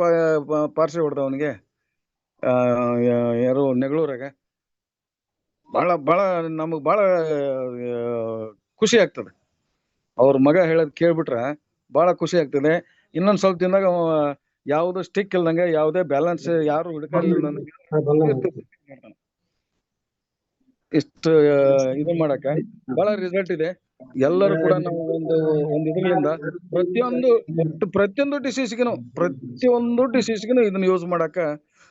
ಪಾರ್ಸಿ ಹೊಡೆದವನಿಗೆ, ಯಾರು ನೆಗಳೂರಾಗ. ಭಾಳ ನಮಗೆ ಭಾಳ ಖುಷಿ ಆಗ್ತದೆ. ಅವ್ರ ಮಗ ಹೇಳೋದು ಕೇಳ್ಬಿಟ್ರೆ ಭಾಳ ಖುಷಿ ಆಗ್ತದೆ. ಇನ್ನೊಂದು ಸ್ವಲ್ಪ ದಿನದಾಗ ಯಾವುದು ಸ್ಟಿಕ್ ಇಲ್ದಂಗೆ, ಯಾವುದೇ ಬ್ಯಾಲೆನ್ಸ್ ಯಾರು ಹಿಡ್ಕೊಳ್ಳಿಲ್ಲ, ಇಷ್ಟು ಇದು ಮಾಡಕ ಬಹಳ ರಿಸಲ್ಟ್ ಇದೆ. ಎಲ್ಲರೂ ಕೂಡ ನಾವು ಒಂದು ಇದರಿಂದ ಪ್ರತಿಯೊಂದು ಡಿಸೀಸ್ಗೂ ಇದನ್ನ ಯೂಸ್ ಮಾಡಕ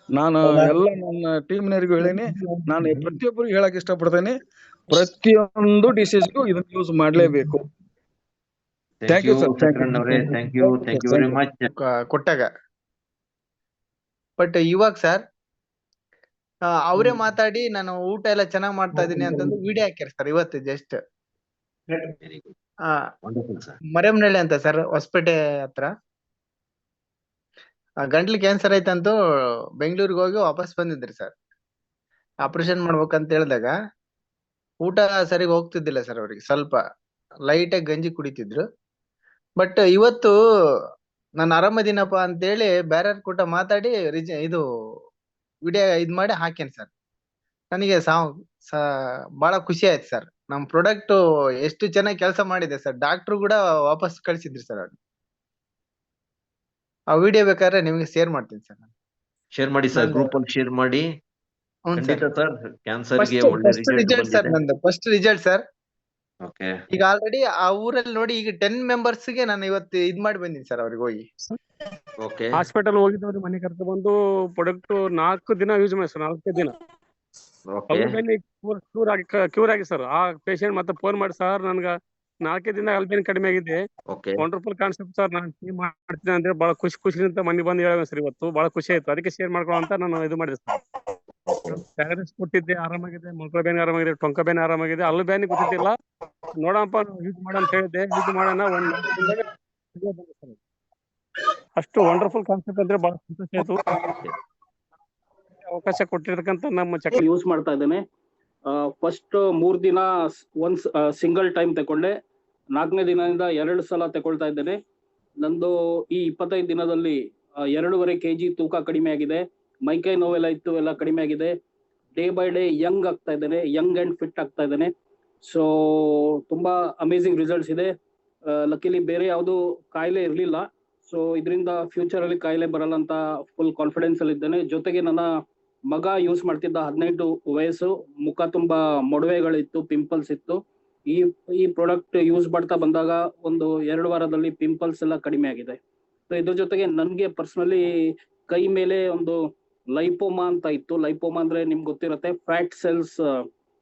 ನಾನು ಎಲ್ಲ ನನ್ನ ಟೀಮ್ನವರಿಗೂ ಹೇಳೀನಿ. ನಾನು ಪ್ರತಿಯೊಬ್ಬರಿಗೂ ಹೇಳಕ್ ಇಷ್ಟಪಡ್ತೇನೆ, ಪ್ರತಿಯೊಂದು ಡಿಸೀಸ್ಗೂ ಇದನ್ನ ಯೂಸ್ ಮಾಡ್ಲೇಬೇಕು. Thank you sir. Thank you very much. ಕೊಟ್ಟಾಗ ಬಟ್ ಇವಾಗ ಸರ್ ಅವರೇ ಮಾತಾಡಿ ನಾನು ಊಟ ಎಲ್ಲ ಚೆನ್ನಾಗ್ ಮಾಡ್ತಾ ಇದೀನಿ ಅಂತಂದು ವಿಡಿಯೋ ಹಾಕ್ಯಾರ ಸರ್ ಇವತ್ತು just. Very good, wonderful sir. Maremnalli ಅಂತ ಸರ್, ಹೊಸಪೇಟೆ ಹತ್ರ. ಗಂಟ್ಲು ಕ್ಯಾನ್ಸರ್ ಐತಂತೂ ಬೆಂಗಳೂರಿಗೆ ಹೋಗಿ ವಾಪಸ್ ಬಂದಿದ್ರಿ ಸರ್. ಆಪರೇಷನ್ ಮಾಡ್ಬೇಕಂತ ಹೇಳಿದಾಗ ಊಟ ಸರಿಗ್ ಹೋಗ್ತಿದ್ದಿಲ್ಲ ಸರ್ ಅವ್ರಿಗೆ, ಸ್ವಲ್ಪ ಲೈಟ್ ಆಗಿ ಗಂಜಿ ಕುಡಿತಿದ್ರು. ಬಟ್ ಇವತ್ತು ನಾನು ಆರಾಮದಿನಪ್ಪ ಅಂತೇಳಿ ಬೇರೆ ಕೂಟ ಮಾತಾಡಿ ಇದು ವಿಡಿಯೋ ಇದ್ ಮಾಡಿ ಹಾಕೇನ್ ಸರ್. ನನಗೆ ಬಹಳ ಖುಷಿ ಆಯ್ತು ಸರ್. ನಮ್ ಪ್ರಾಡಕ್ಟ್ ಎಷ್ಟು ಚೆನ್ನಾಗಿ ಕೆಲಸ ಮಾಡಿದೆ ಸರ್. ಡಾಕ್ಟರ್ ಕೂಡ ವಾಪಸ್ ಕಳ್ಸಿದ್ರಿ ಸರ್ ಅವ್ರು. ಆ ವಿಡಿಯೋ ಬೇಕಾದ್ರೆ ನಿಮ್ಗೆ ಶೇರ್ ಮಾಡ್ತೀನಿ ಸರ್. ಶೇರ್ ಮಾಡಿ ಸರ್, ಗ್ರೂಪ್ ಅಲ್ಲಿ ಶೇರ್ ಮಾಡಿ. ಖಂಡಿತ ಸರ್, ಕ್ಯಾನ್ಸರ್ ಗೆ ಒಳ್ಳೆ ರಿಸಲ್ಟ್ ಸರ್ ನಂದು ಫಸ್ಟ್ ರಿಸಲ್ಟ್ ಸರ್. ಓಕೆ, ಈಗ ಆಲ್ರೆಡಿ ಆ ಊರಲ್ಲಿ ನೋಡಿ ಈಗ 10 ಮೆಂಬರ್ಸ್ ಗೆ ನಾನು ಇವತ್ತು ಇದ್ ಮಾಡಿ ಬಂದಿನಿ ಸರ್ ಅವ್ರಿಗೆ ಹೋಗಿ. ಓಕೆ, ಹಾಸ್ಪಿಟಲ್ ಹೋಗಿದ್ದವ್ರು ಮನೆ ಕರ್ಕೊಂಡು ಬಂದು ಪ್ರಾಡಕ್ಟ್ 4 ದಿನ ಯೂಸ್ ಮಾಡಿ ಸರ್. 4 ದಿನ ಕ್ಯೂರ್ ಆಗಿ ಸರ್. ಆ ಪೇಷಂಟ್ ಮತ್ತೆ ಫೋನ್ ಮಾಡಿ ಸರ್ ನನ್ಗ 4 ದಿನ ಅಲ್ಬೇನ್ ಕಡಿಮೆ ಆಗಿದೆ, ವಂಡರ್ಫುಲ್ ಕಾನ್ಸೆಪ್ಟ್ ಸರ್, ನಾನು ಮಾಡ್ತೀನಿ ಅಂದ್ರೆ ಬಹಳ ಖುಷಿಯಿಂದ ಮನೆ ಬಂದು ಹೇಳ ಸರ್. ಇವತ್ತು ಬಹಳ ಖುಷಿ ಆಯ್ತು, ಅದಕ್ಕೆ ಶೇರ್ ಮಾಡ್ಕೊಳ್ಳೋ ಅಂತ ನಾನು ಇದು ಮಾಡಿದೆ ಸರ್. ಪ್ಯಾರಾಲಿಸ್ ಕೊಟ್ಟಿದ್ದೆ, ಆರಾಮಾಗಿದೆ. ಮೊಳಕ ಬೇನೆ ಆರಾಮಾಗಿದೆ, ಟೊಂಕ ಬೇನೆ ಆರಾಮಾಗಿದೆ. ಅಲ್ಲು ಬೇನೆ ಗೊತ್ತಿದ್ದಿಲ್ಲ. ನೋಡಪ್ಪ ಯೂಸ್ ಮಾಡ ಅಂತ ಹೇಳಿದ್ದೆ, ಯೂಸ್ ಮಾಡೋಣ. ಅಷ್ಟು ವಂಡರ್ಫುಲ್ ಕಾನ್ಸೆಪ್ಟ್ ಅಂದ್ರೆ ಬಹಳ ಸಂತೋಷ ಆಯ್ತು. ಅವಕಾಶ ಕೊಟ್ಟಿರ್ತಕ್ಕಂಥ ನಮ್ಮ ಚಕ್ರ ಯೂಸ್ ಮಾಡ್ತಾ ಇದ್ದೇನೆ. ಫಸ್ಟ್ 3 ದಿನ ಸಿಂಗಲ್ ಟೈಮ್ ತಗೊಂಡೆ. 4ನೇ ದಿನದಿಂದ 2 ಸಲ ತಗೊಳ್ತಾ ಇದ್ದೇನೆ. ನಂದು ಈ 25 ದಿನದಲ್ಲಿ 2.5 kg ತೂಕ ಕಡಿಮೆ ಆಗಿದೆ. ಮೈಕೈ ನೋವೆಲ್ಲ ಇತ್ತು, ಎಲ್ಲ ಕಡಿಮೆ ಆಗಿದೆ. ಡೇ ಬೈ ಡೇ ಯಂಗ್ ಆಗ್ತಾ ಇದ್ದೇನೆ, ಯಂಗ್ ಅಂಡ್ ಫಿಟ್ ಆಗ್ತಾ ಇದ್ದೇನೆ. ಸೊ ತುಂಬಾ ಅಮೇಸಿಂಗ್ ರಿಸಲ್ಟ್ಸ್ ಇದೆ. ಲಕ್ಕಿಲಿ ಬೇರೆ ಯಾವುದು ಕಾಯಿಲೆ ಇರಲಿಲ್ಲ. ಸೊ ಇದರಿಂದ ಫ್ಯೂಚರ್ ಅಲ್ಲಿ ಕಾಯಿಲೆ ಬರಲ್ಲ ಅಂತ ಫುಲ್ ಕಾನ್ಫಿಡೆನ್ಸ್ ಅಲ್ಲಿ ಇದ್ದೇನೆ. ಜೊತೆಗೆ ನನ್ನ ಮಗ ಯೂಸ್ ಮಾಡ್ತಿದ್ದ, 18 ವಯಸ್ಸು, ಮುಖ ತುಂಬಾ ಮೊಡವೆಗಳಿತ್ತು, ಪಿಂಪಲ್ಸ್ ಇತ್ತು. ಈ ಪ್ರಾಡಕ್ಟ್ ಯೂಸ್ ಮಾಡ್ತಾ ಬಂದಾಗ ಒಂದು 2 ವಾರದಲ್ಲಿ ಪಿಂಪಲ್ಸ್ ಎಲ್ಲ ಕಡಿಮೆ ಆಗಿದೆ. ಸೊ ಇದ್ರ ಜೊತೆಗೆ ನನ್ಗೆ ಪರ್ಸನಲಿ ಕೈ ಮೇಲೆ ಒಂದು ಲೈಪೋಮಾ ಅಂತ ಇತ್ತು. ಲೈಪೋಮಾ ಅಂದ್ರೆ ನಿಮ್ಗೆ ಗೊತ್ತಿರುತ್ತೆ, ಫ್ಯಾಟ್ ಸೆಲ್ಸ್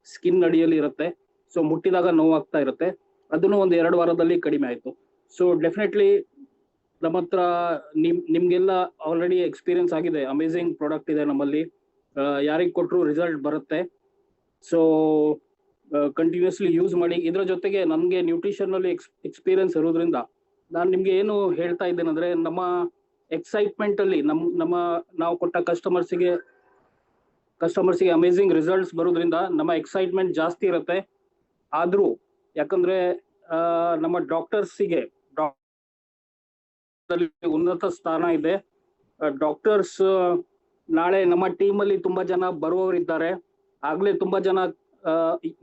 ಸ್ಕಿನ್ ಅಡಿಯಲ್ಲಿ ಇರುತ್ತೆ. ಸೊ ಮುಟ್ಟಿದಾಗ ನೋವಾಗ್ತಾ ಇರುತ್ತೆ. ಅದನ್ನು ಒಂದು 2 ವಾರದಲ್ಲಿ ಕಡಿಮೆ ಆಯ್ತು. ಸೊ ಡೆಫಿನೆಟ್ಲಿ ನಮ್ಮ ಹತ್ರ ನಿಮ್ಗೆಲ್ಲ ಆಲ್ರೆಡಿ ಎಕ್ಸ್ಪೀರಿಯನ್ಸ್ ಆಗಿದೆ. ಅಮೇಸಿಂಗ್ ಪ್ರಾಡಕ್ಟ್ ಇದೆ ನಮ್ಮಲ್ಲಿ, ಯಾರಿಗೆ ಕೊಟ್ಟರು ರಿಸಲ್ಟ್ ಬರುತ್ತೆ. ಸೊ ಕಂಟಿನ್ಯೂಸ್ಲಿ ಯೂಸ್ ಮಾಡಿ. ಇದ್ರ ಜೊತೆಗೆ ನಮಗೆ ನ್ಯೂಟ್ರಿಷನ್ ಅಲ್ಲಿ ಎಕ್ಸ್ಪೀರಿಯನ್ಸ್ ಇರೋದ್ರಿಂದ ನಾನು ನಿಮ್ಗೆ ಏನು ಹೇಳ್ತಾ ಇದ್ದೇನೆ ಅಂದ್ರೆ, ನಮ್ಮ ಎಕ್ಸೈಟ್ಮೆಂಟ್ ಅಲ್ಲಿ ನಾವು ಕೊಟ್ಟ ಕಸ್ಟಮರ್ಸಿಗೆ ಅಮೇಸಿಂಗ್ ರಿಸಲ್ಟ್ಸ್ ಬರೋದ್ರಿಂದ ನಮ್ಮ ಎಕ್ಸೈಟ್ಮೆಂಟ್ ಜಾಸ್ತಿ ಇರುತ್ತೆ. ಆದ್ರೂ ಯಾಕಂದ್ರೆ ನಮ್ಮ ಡಾಕ್ಟರ್ಸಿಗೆ ಉನ್ನತ ಸ್ಥಾನ ಇದೆ. ಡಾಕ್ಟರ್ಸ್ ನಾಳೆ ನಮ್ಮ ಟೀಮ್ ಅಲ್ಲಿ ತುಂಬಾ ಜನ ಬರುವವರಿದ್ದಾರೆ. ಆಗ್ಲೇ ತುಂಬಾ ಜನ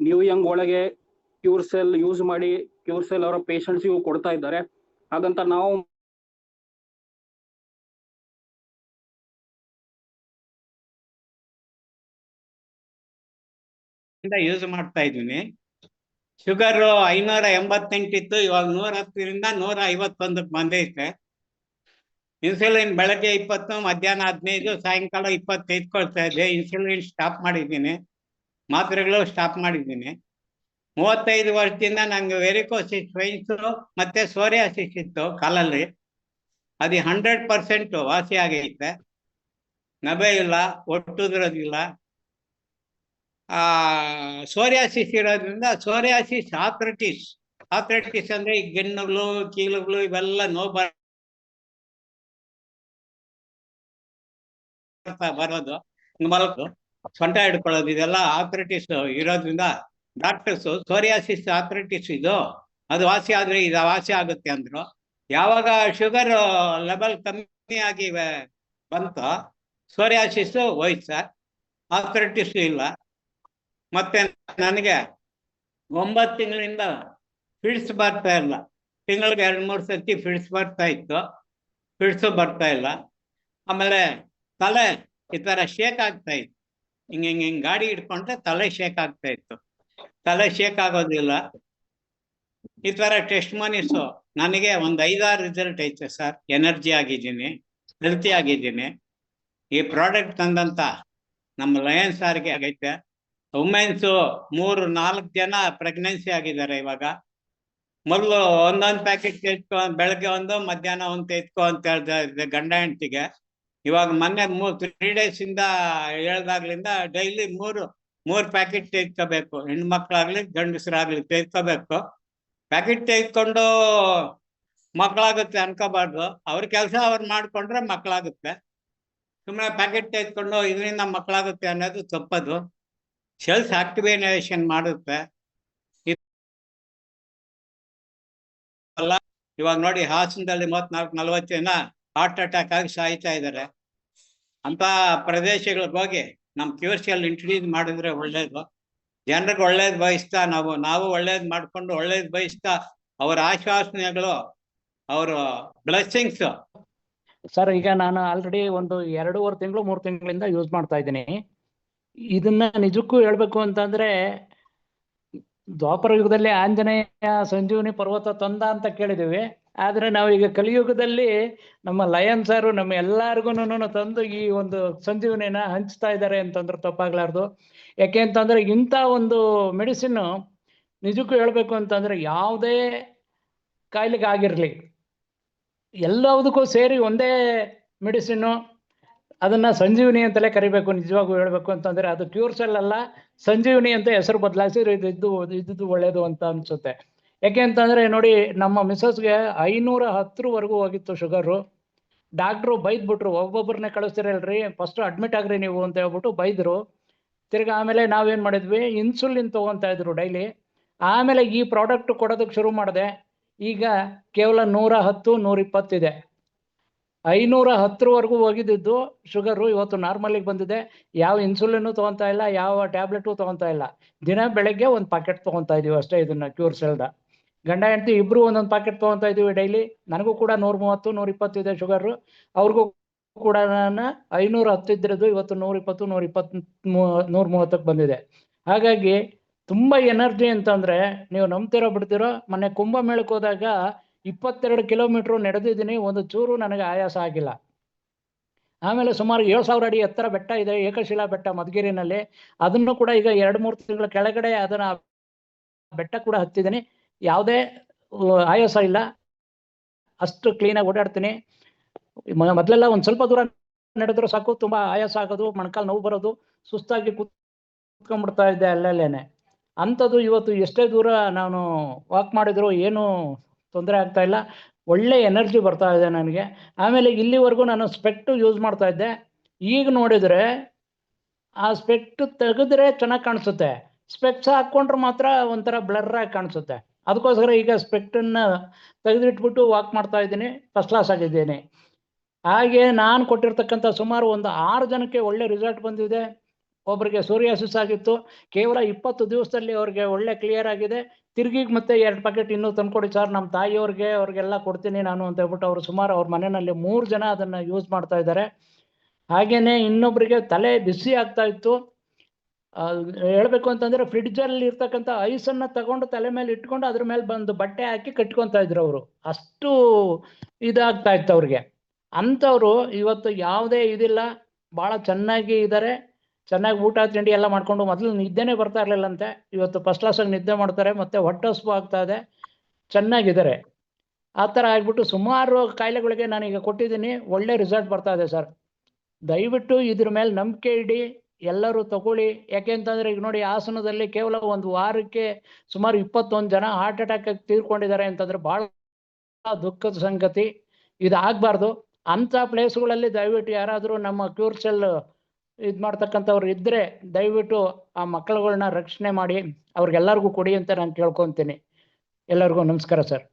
ನ್ಯೂ ಯಂಗ್ ಒಳಗೆ ಕ್ಯೂರ್ ಸೆಲ್ ಯೂಸ್ ಮಾಡಿ ಕ್ಯೂರ್ ಸೆಲ್ ಅವರ ಪೇಷಂಟ್ಸ್ಗೂ ಕೊಡ್ತಾ ಇದ್ದಾರೆ. ಹಾಗಂತ ನಾವು ಯೂಸ್ ಮಾಡ್ತಾ ಇದ್ದೀನಿ. ಶುಗರ್ 588 ಇತ್ತು, ಇವಾಗ 110ರಿಂದ 151ಕ್ಕೆ ಬಂದೈತೆ. ಇನ್ಸುಲಿನ್ ಬೆಳಗ್ಗೆ 20, ಮಧ್ಯಾಹ್ನ 15, ಸಾಯಂಕಾಲ 25 ಕೊಡ್ತಾ ಇದ್ದೆ. ಇನ್ಸುಲಿನ್ ಸ್ಟಾಪ್ ಮಾಡಿದ್ದೀನಿ, ಮಾತ್ರೆಗಳು ಸ್ಟಾಪ್ ಮಾಡಿದ್ದೀನಿ. 35 ವರ್ಷದಿಂದ ನಂಗೆ ವೆರಿಕೋಸಿಸ್ ವೈನ್ಸ್ ಮತ್ತೆ ಸೋರಿಯಾಸಿಸ್ ಇತ್ತು ಕಾಲಲ್ಲಿ. ಅದು 100% ವಾಸಿ ಆಗೈತೆ. ನಬೆ ಇಲ್ಲ, ಒಟ್ಟುದ್ರದಿಲ್ಲ. ಸೋರಿಯಾಸಿಸ್ ಇರೋದ್ರಿಂದ ಸೋರಿಯಾಸಿಸ್ ಆಥ್ರೈಟಿಸ್ ಅಂದ್ರೆ ಈ ಗೆಣ್ಣುಗಳು, ಕೀಲುಗಳು ಇವೆಲ್ಲ ನೋವು ಬರೋದು, ಮಲಕು, ಸೊಂಟ ಹಿಡ್ಕೊಳ್ಳೋದು, ಇದೆಲ್ಲ ಆಥ್ರೈಟಿಸ್ ಇರೋದ್ರಿಂದ ಡಾಕ್ಟರ್ಸ್ ಸೋರಿಯಾಸಿಸ್ ಆಥ್ರೈಟಿಸ್ ಇದು, ಅದು ವಾಸಿ ಆದ್ರೆ ಇದು ವಾಸಿ ಆಗುತ್ತೆ ಅಂದ್ರು. ಯಾವಾಗ ಶುಗರ್ ಲೆವೆಲ್ ಕಮ್ಮಿ ಆಗಿ ಬಂತು, ಸೋರಿಯಾಸಿಸ್ ಹೋಯ್ತು ಸರ್, ಆಥ್ರೈಟಿಸ್ ಇಲ್ಲ. ಮತ್ತೆ ನನಗೆ 9 ತಿಂಗಳಿಂದ ಫಿಟ್ಸ್ ಬರ್ತಾ ಇಲ್ಲ. ತಿಂಗಳಿಗೆ 2-3 ಸತಿ ಫಿಟ್ಸ್ ಬರ್ತಾ ಇತ್ತು, ಫಿಟ್ಸು ಬರ್ತಾ ಇಲ್ಲ. ಆಮೇಲೆ ತಲೆ ಈ ತರ ಶೇಕ್ ಆಗ್ತಾ ಇತ್ತು. ಹಿಂಗೆ ಗಾಡಿ ಹಿಡ್ಕೊಂಡ್ರೆ ತಲೆ ಶೇಕ್ ಆಗ್ತಾ ಇತ್ತು. ತಲೆ ಶೇಕ್ ಆಗೋದಿಲ್ಲ. ಈ ತರ ಟೆಸ್ಟ್ ಮನೀಸು ನನಗೆ ಒಂದು 5-6 ರಿಸಲ್ಟ್ ಐತೆ ಸರ್. ಎನರ್ಜಿ ಆಗಿದ್ದೀನಿ, ಹೆಲ್ತಿ ಆಗಿದ್ದೀನಿ. ಈ ಪ್ರಾಡಕ್ಟ್ ತಂದಂತ ನಮ್ಮ ಲಯನ್ ಸಾರ್ಗೆ ಆಗೈತೆ. ವುಮೆನ್ಸು 3-4 ಜನ ಪ್ರೆಗ್ನೆನ್ಸಿ ಆಗಿದ್ದಾರೆ ಇವಾಗ. ಮೊದಲು ಒಂದೊಂದು ಪ್ಯಾಕೆಟ್ ತೆಗೆದುಕೊ, ಬೆಳಗ್ಗೆ ಒಂದು, ಮಧ್ಯಾಹ್ನ ಒಂದು ತೆಗೆದುಕೊ ಅಂತ ಹೇಳ್ತಾ ಇದ್ದೆ ಗಂಡ ಹೆಂಡತಿಗೆ. ಇವಾಗ ಮೊನ್ನೆ 3 days ಇಂದ ಹೇಳ್ದಾಗ್ಲಿಂದ ಡೈಲಿ ಮೂರು ಪ್ಯಾಕೆಟ್ ತೆಗೆದ್ಕೋಬೇಕು. ಹೆಣ್ಮಕ್ಳಾಗ್ಲಿ ಗಂಡಸರಾಗ್ಲಿ ತೆಗೆದ್ಕೋಬೇಕು. ಪ್ಯಾಕೆಟ್ ತೆಗೆದ್ಕೊಂಡು ಮಕ್ಕಳಾಗುತ್ತೆ ಅನ್ಕೋಬಾರ್ದು. ಅವ್ರ ಕೆಲಸ ಅವ್ರು ಮಾಡ್ಕೊಂಡ್ರೆ ಮಕ್ಕಳಾಗುತ್ತೆ. ಸುಮ್ಮನೆ ಪ್ಯಾಕೆಟ್ ತೆಗೆದ್ಕೊಂಡು ಇದರಿಂದ ಮಕ್ಕಳಾಗುತ್ತೆ ಅನ್ನೋದು ತಪ್ಪದು. ಸೆಲ್ಫ್ ಆಕ್ಟಿವೇಷನ್ ಮಾಡುತ್ತೆ. ಇವಾಗ ನೋಡಿ ಹಾಸನದಲ್ಲಿ 34-40 ಜನ ಹಾರ್ಟ್ ಅಟ್ಯಾಕ್ ಆಗಿ ಸಾಯ್ತಾ ಇದ್ದಾರೆ. ಅಂತ ಪ್ರದೇಶಗಳಿಗೆ ಹೋಗಿ ನಮ್ಮ ಕ್ಯೂರ್ಸಿಯಲ್ಲಿ ಇಂಟ್ರಡ್ಯೂಸ್ ಮಾಡಿದ್ರೆ ಒಳ್ಳೇದು. ಜನರಿಗೆ ಒಳ್ಳೇದು ಬಯಸ್ತಾ ನಾವು ಒಳ್ಳೇದು ಮಾಡ್ಕೊಂಡು ಒಳ್ಳೇದು ಬಯಸ್ತಾ ಅವರ ಆಶ್ವಾಸನೆಗಳು, ಅವರ ಬ್ಲೆಸ್ಸಿಂಗ್ಸ್. ಸರ್ ಈಗ ನಾನು ಆಲ್ರೆಡಿ ಒಂದು 2.5 ತಿಂಗಳು 3 ತಿಂಗಳಿಂದ ಯೂಸ್ ಮಾಡ್ತಾ ಇದ್ದೀನಿ. ಇದನ್ನ ನಿಜಕ್ಕೂ ಹೇಳ್ಬೇಕು ಅಂತಂದ್ರೆ ದ್ವಾಪರ ಯುಗದಲ್ಲಿ ಆಂಜನೇಯ ಸಂಜೀವನಿ ಪರ್ವತ ತಂದ ಅಂತ ಕೇಳಿದೀವಿ. ಆದ್ರೆ ನಾವು ಈಗ ಕಲಿಯುಗದಲ್ಲಿ ನಮ್ಮ ಲಯನ್ ಸರ್ ನಮ್ಮ ಎಲ್ಲಾರ್ಗು ತಂದು ಈ ಒಂದು ಸಂಜೀವನಿನ ಹಂಚ್ತಾ ಇದ್ದಾರೆ ಅಂತಂದ್ರೆ ತಪ್ಪಾಗ್ಲಾರ್ದು. ಯಾಕೆ ಅಂತಂದ್ರೆ ಇಂಥ ಒಂದು ಮೆಡಿಸಿನ್ ನಿಜಕ್ಕೂ ಹೇಳ್ಬೇಕು ಅಂತಂದ್ರೆ ಯಾವುದೇ ಕಾಯಿಲೆಗೆ ಆಗಿರ್ಲಿ ಎಲ್ಲದಕ್ಕೂ ಸೇರಿ ಒಂದೇ ಮೆಡಿಸಿನ್ನು, ಅದನ್ನ ಸಂಜೀವನಿ ಅಂತಲೇ ಕರಿಬೇಕು. ನಿಜವಾಗೂ ಹೇಳ್ಬೇಕು ಅಂತಂದ್ರೆ ಅದು ಕ್ಯೂರ್ ಸೆಲ್ ಅಲ್ಲ, ಸಂಜೀವನಿ ಅಂತ ಹೆಸರು ಬದಲಾಯಿಸಿ ಇದ್ದು ಒಳ್ಳೇದು ಅಂತ ಅನ್ಸುತ್ತೆ. ಯಾಕೆ ಅಂತಂದ್ರೆ ನೋಡಿ, ನಮ್ಮ ಮಿಸಸ್ಗೆ 510ವರೆಗೂ ಹೋಗಿತ್ತು ಶುಗರು. ಡಾಕ್ಟ್ರು ಬೈದ್ಬಿಟ್ರು, ಒಬ್ಬೊಬ್ಬರನ್ನೇ ಕಳಿಸ್ತಿರಲ್ರಿ, ಫಸ್ಟ್ ಅಡ್ಮಿಟ್ ಆಗ್ರಿ ನೀವು ಅಂತ ಹೇಳ್ಬಿಟ್ಟು ಬೈದ್ರು. ತಿರ್ಗಿ ಆಮೇಲೆ ನಾವೇನ್ ಮಾಡಿದ್ವಿ, ಇನ್ಸುಲಿನ್ ತಗೊಂತಾ ಇದ್ರು ಡೈಲಿ. ಆಮೇಲೆ ಈ ಪ್ರಾಡಕ್ಟ್ ಕೊಡೋದಕ್ಕೆ ಶುರು ಮಾಡಿದೆ. ಈಗ ಕೇವಲ 110-120 ಇದೆ. 510ವರೆಗೂ ಹೋಗಿದ್ದು ಶುಗರು ಇವತ್ತು ನಾರ್ಮಲಿಗೆ ಬಂದಿದೆ. ಯಾವ ಇನ್ಸುಲಿನ್ನು ತಗೊತಾ ಇಲ್ಲ, ಯಾವ ಟ್ಯಾಬ್ಲೆಟು ತಗೊತಾ ಇಲ್ಲ. ದಿನ ಬೆಳಗ್ಗೆ ಒಂದು ಪ್ಯಾಕೆಟ್ ತಗೊತಾ ಇದೀವಿ ಅಷ್ಟೇ. ಇದನ್ನ ಕ್ಯೂರ್ ಸೆಲ್ದ ಗಂಡ ಹೆಂಡತಿ ಇಬ್ರು ಒಂದೊಂದು ಪ್ಯಾಕೆಟ್ ತಗೊತಾ ಇದೀವಿ ಡೈಲಿ. ನನಗೂ ಕೂಡ 130-120 ಇದೆ ಶುಗರು. ಅವ್ರಿಗೂ ಕೂಡ ನಾನು 510 ಇದ್ರದ್ದು ಇವತ್ತು 120-130ಕ್ಕೆ ಬಂದಿದೆ. ಹಾಗಾಗಿ ತುಂಬಾ ಎನರ್ಜಿ ಅಂತಂದ್ರೆ ನೀವು ನಂಬ್ತಿರೋ ಬಿಡ್ತಿರೋ, ಮೊನ್ನೆ ಕುಂಭಮೇಳಕ್ಕೆ ಹೋದಾಗ 22 ಕಿಲೋಮೀಟರ್ ನಡೆದಿದ್ದೀನಿ, ಒಂದು ಚೂರು ನನಗೆ ಆಯಾಸ ಆಗಿಲ್ಲ. ಆಮೇಲೆ ಸುಮಾರು 7000 ಅಡಿ ಎತ್ತರ ಬೆಟ್ಟ ಇದೆ, ಏಕಶಿಲಾ ಬೆಟ್ಟ ಮಧುಗಿರಿನಲ್ಲಿ. ಅದನ್ನು ಕೂಡ ಈಗ 2-3 ತಿಂಗಳ ಕೆಳಗಡೆ ಅದನ್ನ ಬೆಟ್ಟ ಕೂಡ ಹತ್ತಿದ್ದೀನಿ. ಯಾವುದೇ ಆಯಾಸ ಇಲ್ಲ, ಅಷ್ಟು ಕ್ಲೀನಾಗಿ ಓಡಾಡ್ತೀನಿ. ಮೊದಲೆಲ್ಲ ಒಂದು ಸ್ವಲ್ಪ ದೂರ ನಡೆದ್ರು ಸಾಕು ತುಂಬಾ ಆಯಾಸ ಆಗೋದು, ಮೊಣಕಾಲು ನೋವು ಬರೋದು, ಸುಸ್ತಾಗಿ ಕೂತ್ಕೊಂಡ್ಬಿಡ್ತಾ ಇದ್ದೆ ಅಲ್ಲೇನೆ. ಅಂಥದ್ದು ಇವತ್ತು ಎಷ್ಟೇ ದೂರ ನಾನು ವಾಕ್ ಮಾಡಿದ್ರು ಏನು ತೊಂದರೆ ಆಗ್ತಾ ಇಲ್ಲ, ಒಳ್ಳೆ ಎನರ್ಜಿ ಬರ್ತಾ ಇದೆ ನನಗೆ. ಆಮೇಲೆ ಇಲ್ಲಿವರೆಗೂ ನಾನು ಸ್ಪೆಕ್ಟು ಯೂಸ್ ಮಾಡ್ತಾ ಇದ್ದೆ. ಈಗ ನೋಡಿದರೆ ಆ ಸ್ಪೆಕ್ಟ್ ತೆಗೆದ್ರೆ ಚೆನ್ನಾಗಿ ಕಾಣಿಸುತ್ತೆ, ಸ್ಪೆಕ್ಸ್ ಹಾಕ್ಕೊಂಡ್ರೆ ಮಾತ್ರ ಒಂಥರ ಬ್ಲರ್ ಆಗಿ ಕಾಣಿಸುತ್ತೆ. ಅದಕ್ಕೋಸ್ಕರ ಈಗ ಸ್ಪೆಕ್ಟನ್ನ ತೆಗೆದಿಟ್ಬಿಟ್ಟು ವಾಕ್ ಮಾಡ್ತಾ ಇದ್ದೀನಿ, ಫಸ್ಟ್ ಕ್ಲಾಸ್ ಆಗಿದ್ದೀನಿ. ಹಾಗೆ ನಾನು ಕೊಟ್ಟಿರ್ತಕ್ಕಂಥ ಸುಮಾರು ಒಂದು 6 ಜನಕ್ಕೆ ಒಳ್ಳೆ ರಿಸಲ್ಟ್ ಬಂದಿದೆ. ಒಬ್ಬರಿಗೆ ಸೋರಿಯಾಸಿಸ್ ಆಗಿತ್ತು, ಕೇವಲ 20 ದಿವಸದಲ್ಲಿ ಅವ್ರಿಗೆ ಒಳ್ಳೆ ಕ್ಲಿಯರ್ ಆಗಿದೆ. ತಿರ್ಗಿ ಮತ್ತೆ 2 ಪ್ಯಾಕೆಟ್ ಇನ್ನೂ ತಂದ್ಕೊಡಿ ಸರ್, ನಮ್ಮ ಅವ್ರಿಗೆಲ್ಲ ಕೊಡ್ತೀನಿ ನಾನು ಅಂತ ಹೇಳ್ಬಿಟ್ಟು ಅವರು ಸುಮಾರು ಅವ್ರ ಮನೆಯಲ್ಲಿ 3 ಜನ ಅದನ್ನ ಯೂಸ್ ಮಾಡ್ತಾ ಇದ್ದಾರೆ. ಹಾಗೇನೆ ಇನ್ನೊಬ್ಬರಿಗೆ ತಲೆ ಬಿಸಿ ಆಗ್ತಾ ಇತ್ತು. ಹೇಳ್ಬೇಕು ಅಂತಂದ್ರೆ ಫ್ರಿಡ್ಜಲ್ಲಿ ಇರ್ತಕ್ಕಂಥ ಐಸನ್ನ ತಗೊಂಡು ತಲೆ ಮೇಲೆ ಇಟ್ಕೊಂಡು ಅದ್ರ ಮೇಲೆ ಬಂದು ಬಟ್ಟೆ ಹಾಕಿ ಕಟ್ಕೊತಾ ಇದ್ರು ಅವರು, ಅಷ್ಟು ಇದಾಗ್ತಾ ಇತ್ತು ಅವ್ರಿಗೆ. ಅಂಥವ್ರು ಇವತ್ತು ಯಾವುದೇ ಇದಿಲ್ಲ, ಭಾಳ ಚೆನ್ನಾಗಿ ಇದ್ದಾರೆ. ಚೆನ್ನಾಗಿ ಊಟ ತಿಂಡಿ ಎಲ್ಲ ಮಾಡ್ಕೊಂಡು, ಮೊದಲು ನಿದ್ದೆನೇ ಬರ್ತಾ ಇರಲಿಲ್ಲಂತೆ, ಇವತ್ತು ಫಸ್ಟ್ ಕ್ಲಾಸಾಗಿ ನಿದ್ದೆ ಮಾಡ್ತಾರೆ, ಮತ್ತೆ ಹೊಟ್ಟೆ ಹಸಿವು ಆಗ್ತಾ ಇದೆ, ಚೆನ್ನಾಗಿದ್ದಾರೆ. ಆ ಥರ ಆಗ್ಬಿಟ್ಟು ಸುಮಾರು ಕಾಯಿಲೆಗಳಿಗೆ ನಾನೀಗ ಕೊಟ್ಟಿದ್ದೀನಿ, ಒಳ್ಳೆ ರಿಸಲ್ಟ್ ಬರ್ತಾ ಇದೆ ಸರ್. ದಯವಿಟ್ಟು ಇದ್ರ ಮೇಲೆ ನಂಬಿಕೆ ಇಡಿ, ಎಲ್ಲರೂ ತಗೊಳ್ಳಿ. ಯಾಕೆ ಅಂತಂದ್ರೆ ಈಗ ನೋಡಿ, ಹಾಸನದಲ್ಲಿ ಕೇವಲ ಒಂದು ವಾರಕ್ಕೆ ಸುಮಾರು 21 ಜನ ಹಾರ್ಟ್ ಅಟ್ಯಾಕ್ ತೀರ್ಕೊಂಡಿದ್ದಾರೆ ಅಂತಂದ್ರೆ ಭಾಳ ದುಃಖದ ಸಂಗತಿ. ಇದು ಆಗಬಾರ್ದು. ಅಂಥ ಪ್ಲೇಸ್ಗಳಲ್ಲಿ ದಯವಿಟ್ಟು ಯಾರಾದರೂ ನಮ್ಮ ಕ್ಯೂರ್ ಸೆಲ್ ಮಾಡ್ತಕ್ಕಂಥವ್ರು ಇದ್ದರೆ ದಯವಿಟ್ಟು ಆ ಮಕ್ಕಳುಗಳನ್ನ ರಕ್ಷಣೆ ಮಾಡಿ ಅವ್ರಿಗೆಲ್ಲರಿಗೂ ಕೊಡಿ ಅಂತ ನಾನು ಕೇಳ್ಕೊತೀನಿ. ಎಲ್ಲರಿಗೂ ನಮಸ್ಕಾರ ಸರ್.